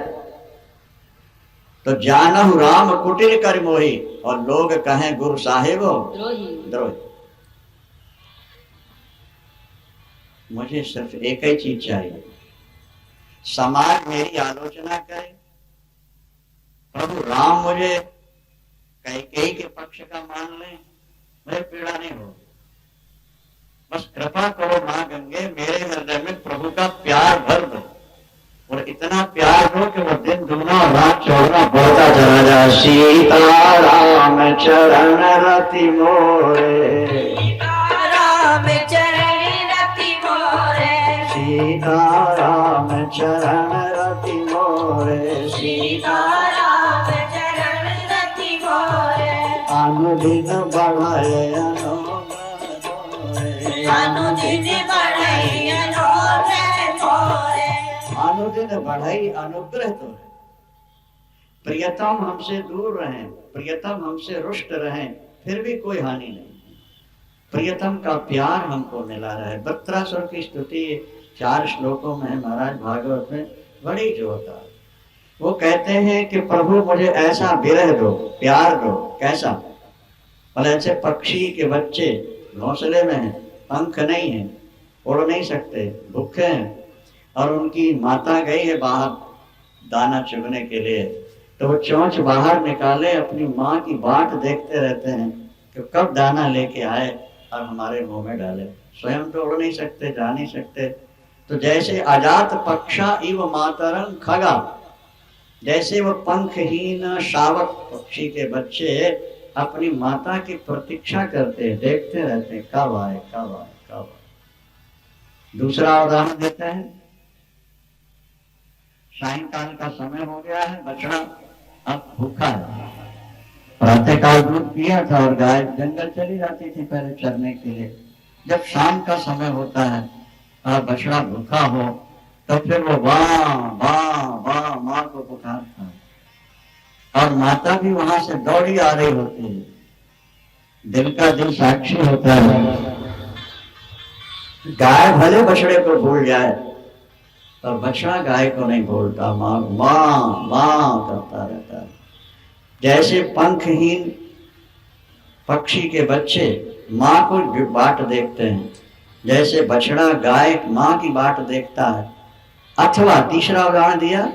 तो जानहु राम कुटिल कर मोही, और लोग कहें गुरु साहेब द्रोही। मुझे सिर्फ एक ही चीज चाहिए, समाज मेरी आलोचना करे, प्रभु राम मुझे कैकेयी के पक्ष का मान ले, मुझे पीड़ा नहीं हो। बस कृपा करो मां गंगे, मेरे हृदय में प्रभु का प्यार भर दो, और इतना प्यार दो कि वो दिन दुगना और रात चौगुना बढ़ता चला जाए। सीता राम चरण रति मोरे, सीता राम चरण रति मोरे, सीता राम चरण रति मोरे, सीता राम चरण रति मोरे। अनुदिन बढ़ाए अनुदिन बढ़ई अनुग्रह तोरे, अनुदिन बढ़ई अनुग्रह तोरे। प्रियतम हमसे दूर रहें, प्रियतम हमसे रुष्ट रहें, फिर भी कोई हानि नहीं। प्रियतम का प्यार हमको मिला रहे। वृत्रासुर की स्तुति 4 श्लोकों में महाराज भागवत में बड़ी जोरदार। वो कहते हैं कि प्रभु मुझे ऐसा विरह दो, प्यार दो। कैसा? बोले ऐसे पक्षी के बच्चे घोंसले में हैं, पंख नहीं है, उड़ नहीं सकते, भूखे हैं, और उनकी माता गई है बाहर दाना चुगने के लिए, तो वो चोंच बाहर निकाले, अपनी माँ की बाट देखते रहते हैं कि कब दाना लेके आए और हमारे मुंह में डाले। स्वयं तो उड़ नहीं सकते, जा नहीं सकते। तो जैसे अजात पक्षा इव मातरं खगा, जैसे वो पंखहीन शावक पक्षी के बच्चे अपनी माता की प्रतीक्षा करते, देखते रहते, कब आए कब आए कब आए। दूसरा उदाहरण देते हैं, सायंकाल का समय हो गया है, बछड़ा अब भूखा है। प्रातःकाल दूध पिया था और गाय जंगल चली जाती थी पहले चरने के लिए। जब शाम का समय होता है और बछड़ा भूखा हो, तो फिर वो वाह वाह वाह माँ को पुकारता है, और माता भी वहां से दौड़ी आ रही होती है। दिल का दिल साक्षी होता है। गाय भले बछड़े को भूल जाए, पर बछड़ा गाय को नहीं भूलता, माँ माँ माँ करता रहता है। जैसे पंखहीन पक्षी के बच्चे माँ को बाट देखते हैं, जैसे बछड़ा गाय माँ की बाट देखता है। अथवा तीसरा उदाहरण दिया,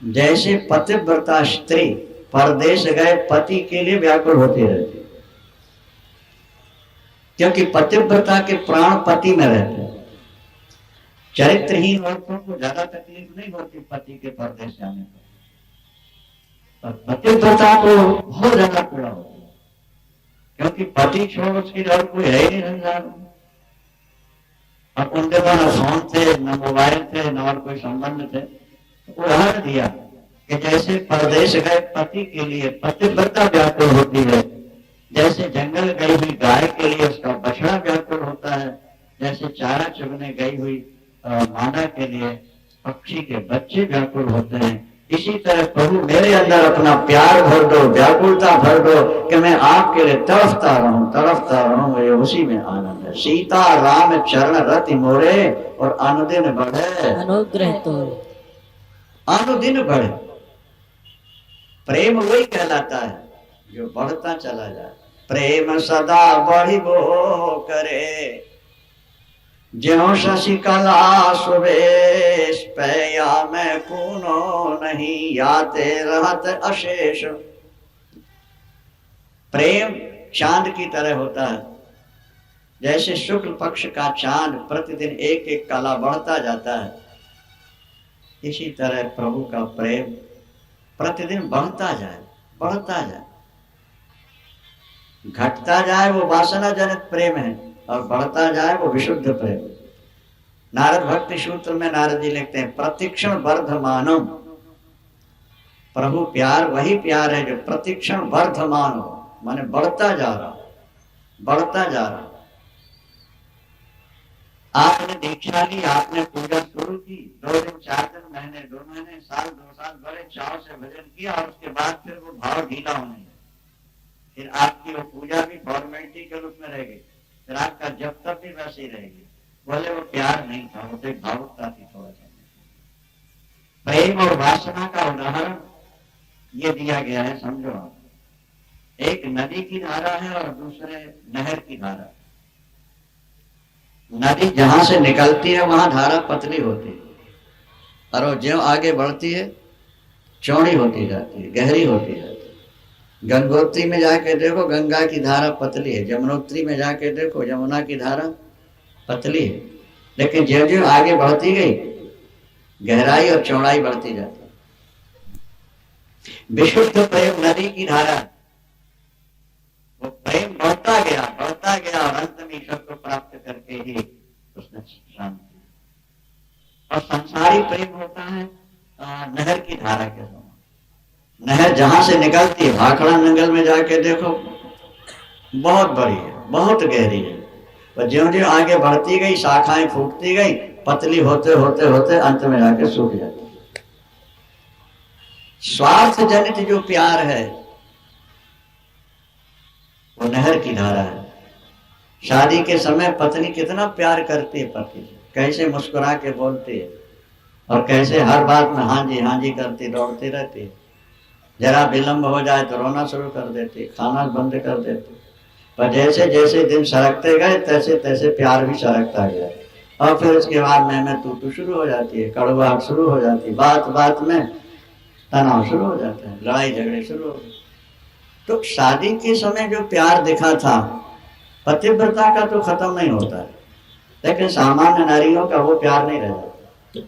जैसे पतिव्रता स्त्री परदेश गए पति के लिए व्याकुल होती रहती, क्योंकि पतिव्रता के प्राण पति में रहते हैं। चरित्रहीन औरतों को ज्यादा तकलीफ नहीं होती पति के परदेश जाने पर, पतिव्रता को बहुत ज्यादा पीड़ा होती है, क्योंकि पति छोड़ उसकी और कोई है ही नहीं संसार। अब उन दिनों न फोन थे, न मोबाइल थे, न और कोई संबंध थे। उदाहरण दिया कि जैसे परदेश गए पति के लिए पतिव्रता व्याकुल होती है, जैसे जंगल गई हुई गाय के लिए उसका बछड़ा व्याकुल होता है, जैसे चारा चुगने गई हुई मादा के लिए पक्षी के बच्चे व्याकुल होते हैं, इसी तरह प्रभु मेरे अंदर अपना प्यार भर दो, व्याकुलता भर दो कि मैं आपके लिए तड़फता रहूं, मुझे उसी में आनंद है। सीता राम चरण रति मोरे और अनुदिन बढ़े अनुग्रह तो अनुदिन बढ़े। प्रेम वही कहलाता है जो बढ़ता चला जाए। प्रेम सदा बढ़ी वो करे, ज्यों शशिकला सुवेश पया में पूनो नहीं, याते रहत अशेष। प्रेम चांद की तरह होता है। जैसे शुक्ल पक्ष का चांद प्रतिदिन एक एक कला बढ़ता जाता है, इसी तरह प्रभु का प्रेम प्रतिदिन बढ़ता जाए, बढ़ता जाए, घटता जाए वो वासना जनित प्रेम है, और बढ़ता जाए वो विशुद्ध प्रेम। नारद भक्ति सूत्र में नारद जी लिखते हैं, प्रतिक्षण वर्धमानम। प्रभु प्यार वही प्यार है जो प्रतिक्षण वर्धमान हो, माने बढ़ता जा रहा, बढ़ता जा रहा। आपने दीक्षा ली, आपने पूजा शुरू की, 2 दिन 4 दिन, महीने 2 महीने, साल 2 साल बड़े चाव से भजन किया, और उसके बाद फिर वो भाव ढीला होने लगा। फिर आपकी वो पूजा भी फॉर्मेलिटी के रूप में रह गई, फिर आपका जब तक भी वैसे ही रहेगी। बोले वो प्यार नहीं था, वो तो एक भावुकता थी थोड़ा सा। प्रेम और वासना का उदाहरण ये दिया गया है, समझो आप। एक नदी की धारा है और दूसरे नहर की धारा। नदी जहां से निकलती है वहां धारा पतली होती है, और वो ज्यों आगे बढ़ती है चौड़ी होती जाती है, गहरी होती जाती है। गंगोत्री में जाके देखो गंगा की धारा पतली है, यमुनोत्री में जाके देखो यमुना की धारा पतली है, लेकिन ज्यों ज्यों आगे बढ़ती गई गहराई और चौड़ाई बढ़ती जाती है। विशुद्ध प्रेम नदी की धारा, वो प्रेम बढ़ता गया और अंत में ईश्वर को प्राप्त करके ही उसने शांति। और संसारी प्रेम होता है नहर की धारा के समान। नहर जहां से निकलती है, भाखड़ा नंगल में जाके देखो बहुत बड़ी है, बहुत गहरी है, और ज्यों ज्यों आगे बढ़ती गई शाखाएं फूटती गई, पतली होते होते होते अंत में जाके सूख जाती है। स्वार्थ जनित जो प्यार है वो नहर की धारा है। शादी के समय पत्नी कितना प्यार करती है पति से, कैसे मुस्कुरा के बोलती है, और कैसे हर बात में हाँ जी करती दौड़ती रहती है। जरा विलंब हो जाए तो रोना शुरू कर देती, खाना बंद कर देती। पर जैसे जैसे दिन सरकते गए तैसे तैसे प्यार भी सरकता गया, और फिर उसके बाद मैं तू शुरू हो जाती है, कड़वाहट शुरू हो जाती है, बात बात में तनाव शुरू हो जाता है, लड़ाई झगड़े शुरू हो गए। तो शादी के समय जो प्यार दिखा था पतिव्रता का तो खत्म नहीं होता है, लेकिन सामान्य नारियों का वो प्यार नहीं रह जाता।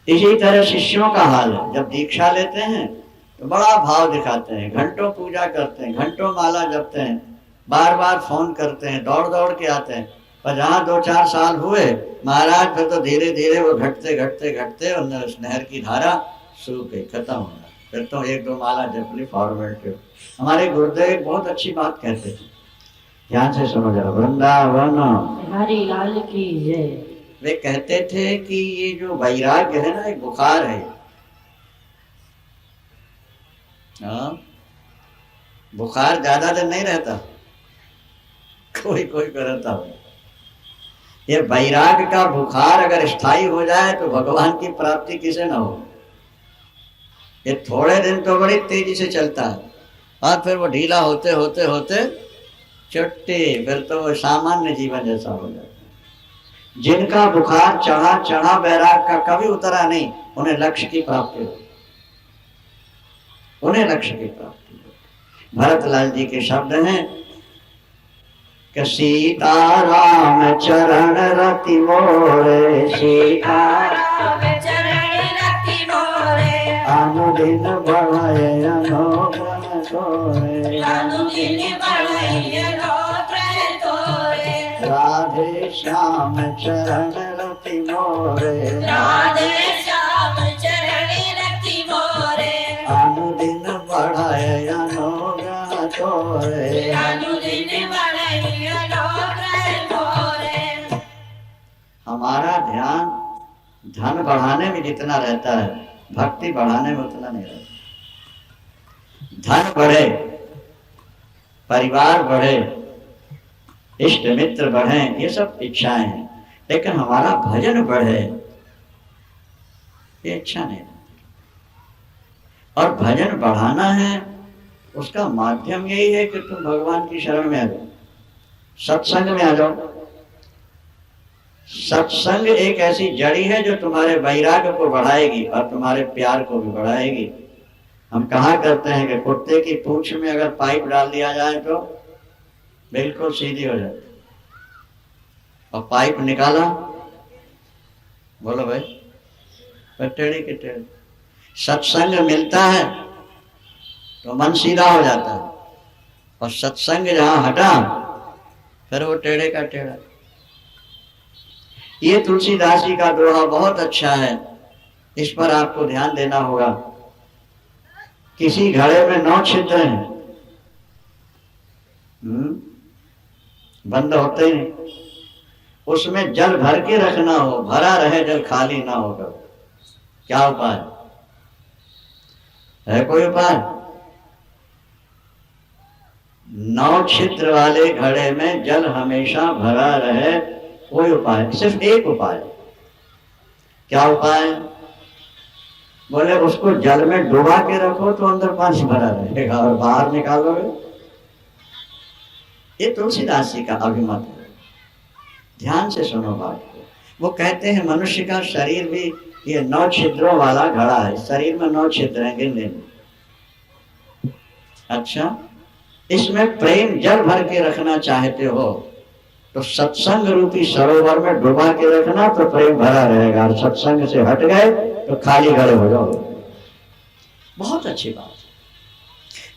इसी तरह शिष्यों का हाल है, जब दीक्षा लेते हैं तो बड़ा भाव दिखाते हैं, घंटों पूजा करते हैं, घंटों माला जपते हैं, बार बार फोन करते हैं, दौड़ दौड़ के आते हैं। पर जहाँ 2-4 साल हुए महाराज, फिर तो धीरे धीरे वो घटते घटते घटते उस नहर की धारा सूख गई, खत्म हो गया। फिर तो 1-2 माला जप ली, फॉर्मेलिटी। हमारे गुरुदेव बहुत अच्छी बात कहते थे, ध्यान से सुनो जरा। वृंदावन हरि लाल की जय। वे कहते थे कि ये जो वैराग्य है ना, एक बुखार है। बुखार ज्यादा दिन नहीं रहता, कोई कोई रहता है। ये वैराग्य का बुखार अगर स्थायी हो जाए तो भगवान की प्राप्ति किसे ना हो। ये थोड़े दिन तो बड़ी तेजी से चलता है, और फिर वो ढीला होते होते होते चुट्टी, फिर तो वो सामान्य जीवन जैसा हो जाता है। जिनका बुखार चढ़ा चढ़ा वैराग का कभी उतरा नहीं, उन्हें लक्ष्य की प्राप्ति हो, उन्हें लक्ष्य की प्राप्ति हो। भरतलाल जी के शब्द हैं कि सीता राम चरण रति मोरे, सीता राम चरण रति मोरे, अनुदिन बढ़े अनुग्रह तोरे, अनुदिन बढ़े अनुग्रह तोरे। राधे श्याम चरण रति मोरे, राधे श्याम चरण रति मोरे, अनुदिन बढ़े अनुग्रह तोरे, अनुदिन बढ़े अनुग्रह तोरे। हमारा ध्यान धन बढ़ाने में जितना रहता है, भक्ति बढ़ाने में उतना नहीं रहता। धन बढ़े, परिवार बढ़े, इष्ट मित्र बढ़े, ये सब इच्छाएं हैं, लेकिन हमारा भजन बढ़े ये इच्छा नहीं रहती। और भजन बढ़ाना है उसका माध्यम यही है कि तुम भगवान की शरण में आ जाओ, सत्संग में आ जाओ। सत्संग एक ऐसी जड़ी है जो तुम्हारे वैराग्य को बढ़ाएगी और तुम्हारे प्यार को भी बढ़ाएगी। हम कहा करते हैं कि कुत्ते की पूंछ में अगर पाइप डाल दिया जाए तो बिल्कुल सीधी हो जाती, और पाइप निकाला, बोलो भाई, टेढ़ी की टेढ़ी। सत्संग मिलता है तो मन सीधा हो जाता है, और सत्संग जहां हटा फिर वो टेढ़े का टेढ़ा। ये तुलसीदास जी का दोहा बहुत अच्छा है, इस पर आपको ध्यान देना होगा। किसी घड़े में 9 छिद्र हैं, बंद होते ही नहीं, उसमें जल भर के रखना हो, भरा रहे जल खाली ना होगा, क्या उपाय है? कोई उपाय? 9 छिद्र वाले घड़े में जल हमेशा भरा रहे, कोई उपाय? सिर्फ एक उपाय। क्या उपाय? बोले उसको जल में डुबा के रखो तो अंदर पानी भरा रहेगा और बाहर निकालोगे। ये तुलसीदास जी का अभिमत है, ध्यान से सुनो बात को। वो कहते हैं मनुष्य का शरीर भी ये 9 छिद्रों वाला घड़ा है, शरीर में 9 छिद्र हैं, गिन लेंगे। अच्छा, इसमें प्रेम जल भर के रखना चाहते हो तो सत्संग रूपी सरोवर में डुबा के रखना तो प्रेम भरा रहेगा, और सत्संग से हट गए तो खाली घड़े हो जाओ। बहुत अच्छी बात है।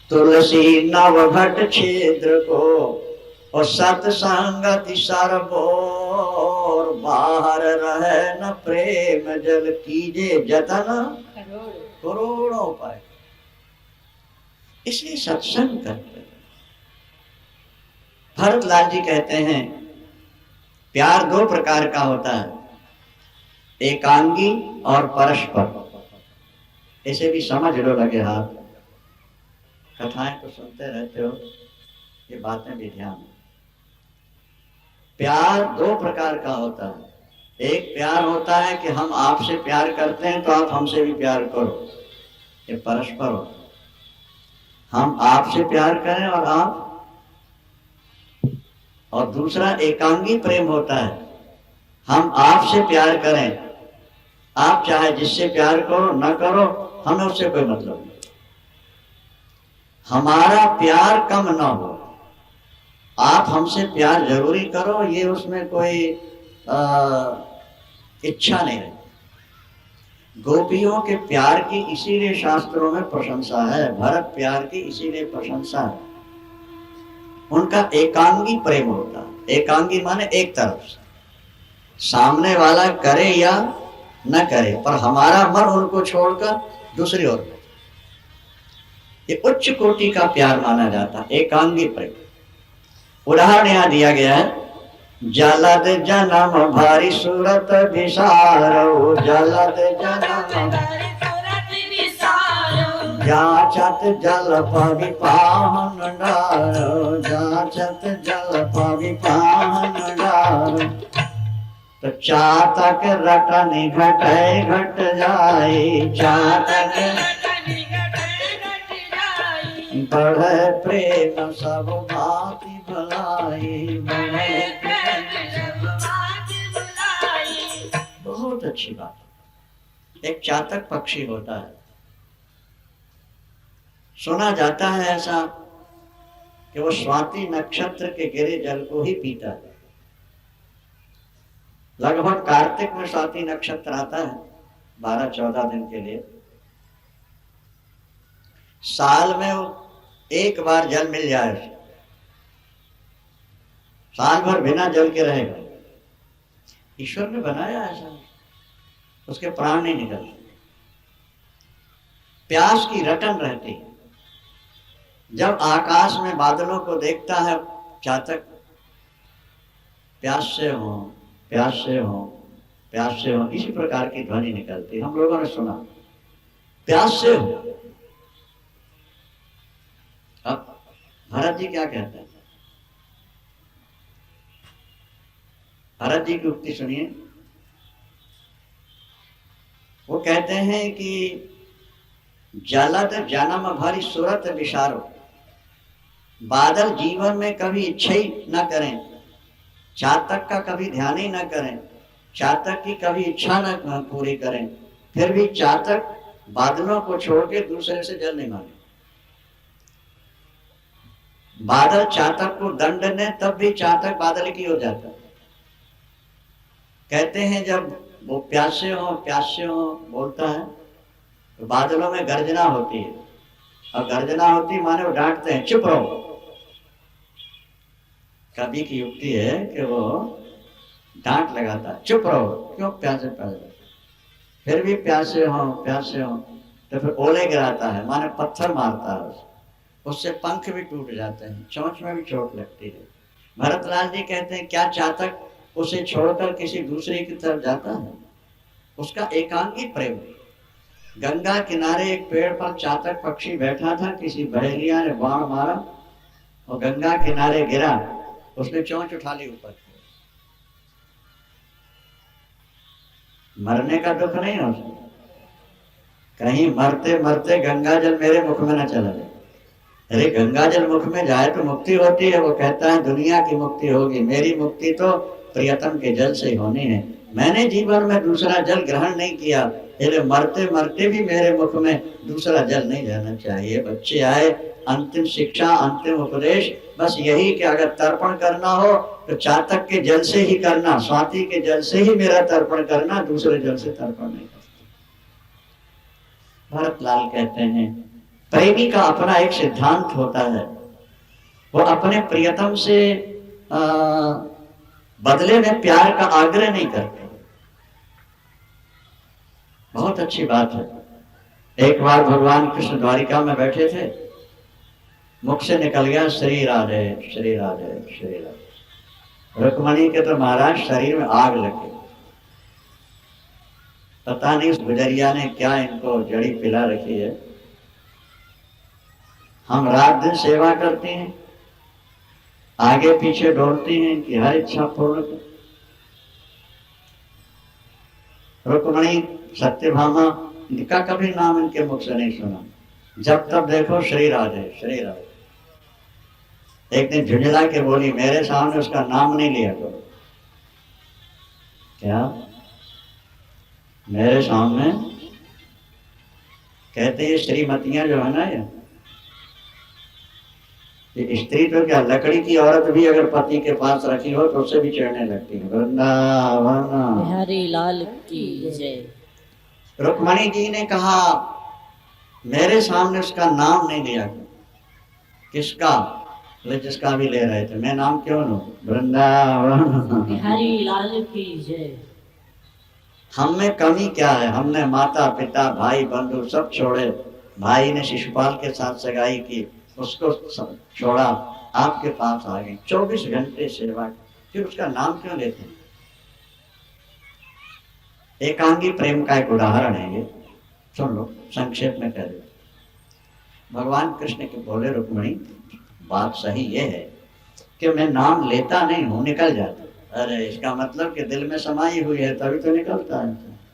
तुलसी नवघट छिद्र को और सत्संगति सरबोर, बाहर रहे न प्रेम जल कीजे जतन करोड़ों पाए। इसलिए सत्संग करते। भरतलाल जी कहते हैं प्यार 2 प्रकार का होता है, एकांगी और परस्पर। इसे भी समझ लो लगे हाथ, कथाएं तो सुनते रहते हो, ये बातें भी ध्यान। प्यार 2 प्रकार का होता है। एक प्यार होता है कि हम आपसे प्यार करते हैं तो आप हमसे भी प्यार करो, ये परस्पर होता है। हम आपसे प्यार करें और आप। और दूसरा एकांगी प्रेम होता है, हम आपसे प्यार करें, आप चाहे जिससे प्यार करो न करो, हमें उससे कोई मतलब नहीं, हमारा प्यार कम ना हो, आप हमसे प्यार जरूरी करो, ये उसमें कोई इच्छा नहीं है। गोपियों के प्यार की इसीलिए शास्त्रों में प्रशंसा है, भरत प्यार की इसीलिए प्रशंसा है। उनका एकांगी प्रेम होता है। एकांगी माने एक तरफ से, सामने वाला करे या न करे, पर हमारा मन उनको छोड़कर दूसरी ओर, ये उच्च कोटि का प्यार माना जाता है, एकांगी प्रेम। उदाहरण यहाँ दिया गया है, जलद जन्म भारी सूरत विसारो, जलद जन्म जाचत जल पवि पाहन डारो, जाचत जल पवि पाहन डारो। तो चातक रटनि घटै घट जाए, चातक बढ़े प्रेम सब भांति भलाई, बढ़े बहुत अच्छी बात। एक चातक पक्षी होता है, सुना जाता है ऐसा कि वो स्वाति नक्षत्र के गिरे जल को ही पीता है। लगभग कार्तिक में स्वाति नक्षत्र आता है, 12-14 दिन के लिए। साल में एक बार जल मिल जाए, साल भर बिना जल के रहेगा। ईश्वर ने बनाया ऐसा, उसके प्राण नहीं निकलते, प्यास की रटन रहती है। जब आकाश में बादलों को देखता है चातक, प्यास से हो, प्यास से हो, प्यास से हो, इसी प्रकार की ध्वनि निकलती है। हम लोगों ने सुना, प्यासे हो। अब भरत जी क्या कहते हैं, भरत जी की उक्ति सुनिए। वो कहते हैं कि जलद जन्म भरी सुरत विशारो, बादल जीवन में कभी इच्छा ही न करें, चातक का कभी ध्यान ही न करें, चातक की कभी इच्छा न पूरी करें, फिर भी चातक बादलों को छोड़ के दूसरे से जल नहीं मांगे। बादल चातक को दंड ने तब भी चातक बादल की हो जाता। कहते हैं जब वो प्यासे हो बोलता है तो बादलों में गर्जना होती है, और गर्जना होती माने वो डांटते हैं चुप रहो। कवि की युक्ति है कि वो डांट लगाता है, चुप रहो, क्यों प्यासे प्यासे, फिर भी प्यासे हो तो फिर ओले गिराता है माने पत्थर मारता है, उससे पंख भी टूट जाते हैं, चोंच में भी चोट लगती है। भरतलाल जी कहते हैं क्या चातक उसे छोड़कर किसी दूसरे की तरफ जाता है? उसका एकांगी प्रेम। गंगा किनारे एक पेड़ पर चातक पक्षी बैठा था, किसी बहेलिया ने बाण मारा और गंगा किनारे गिरा, उसने चोंच उठा ली ऊपर। मरने का दुख नहीं हो सकता, कहीं मरते मरते गंगा जल मेरे मुख में न चला जाए। अरे गंगा जल मुख में जाए तो मुक्ति होती है। वो कहता है दुनिया की मुक्ति होगी, मेरी मुक्ति तो प्रियतम के जल से होनी है। मैंने जीवन में दूसरा जल ग्रहण नहीं किया, इसलिए मरते मरते भी मेरे मुख में दूसरा जल नहीं जाना चाहिए। बच्चे आए, अंतिम शिक्षा, अंतिम उपदेश बस यही कि अगर तर्पण करना हो तो चातक के जल से ही करना, स्वाति के जल से ही मेरा तर्पण करना, दूसरे जल से तर्पण नहीं करना। भरतलाल कहते हैं प्रेमी का अपना एक सिद्धांत होता है, वो अपने प्रियतम से बदले में प्यार का आग्रह नहीं करते। बहुत अच्छी बात है। एक बार भगवान कृष्ण द्वारिका में बैठे थे, मुख से निकल गया श्री राधे श्री राधे श्री राधे। रुक्मणी के तो महाराज शरीर में आग लग गई। पता नहीं उस गुजरिया ने क्या इनको जड़ी पिला रखी है। हम रात दिन सेवा करते हैं, आगे पीछे दौड़ती हैं कि हर इच्छा पूर्ण कर। रुक्मणी सत्यभामा इनका कभी नाम इनके मुख से नहीं सुना, जब तब देखो श्री राधे श्री राधे। एक दिन झुंझला के बोली मेरे सामने उसका नाम नहीं लिया करो। क्या मेरे सामने? कहते हैं श्रीमतियां जो है ना, ये स्त्री तो क्या लकड़ी की औरत भी अगर पति के पास रखी हो तो उससे भी चिढ़ने लगती है। वृंदावन बिहारी लाल की जय। रुक्मणी जी ने कहा मेरे सामने उसका नाम नहीं लिया। किसका? जिसका भी ले रहे थे, मैं नाम क्यों लूं? वृंदावन बिहारी लाल की जय। हम में कमी क्या है? हमने माता पिता भाई बंधु सब छोड़े। भाई ने शिशुपाल के साथ सगाई की, उसको छोड़ा, आपके पास आ गए, 24 घंटे सेवा, फिर उसका नाम क्यों लेते हैं? एकांगी प्रेम का एक उदाहरण है ये, सुन लो, संक्षेप में कह दो। भगवान कृष्ण के बोले रुक्मणी बात सही ये है कि मैं नाम लेता नहीं हूं, निकल जाता। अरे इसका मतलब कि दिल में समाई हुई है तभी तो निकलता है।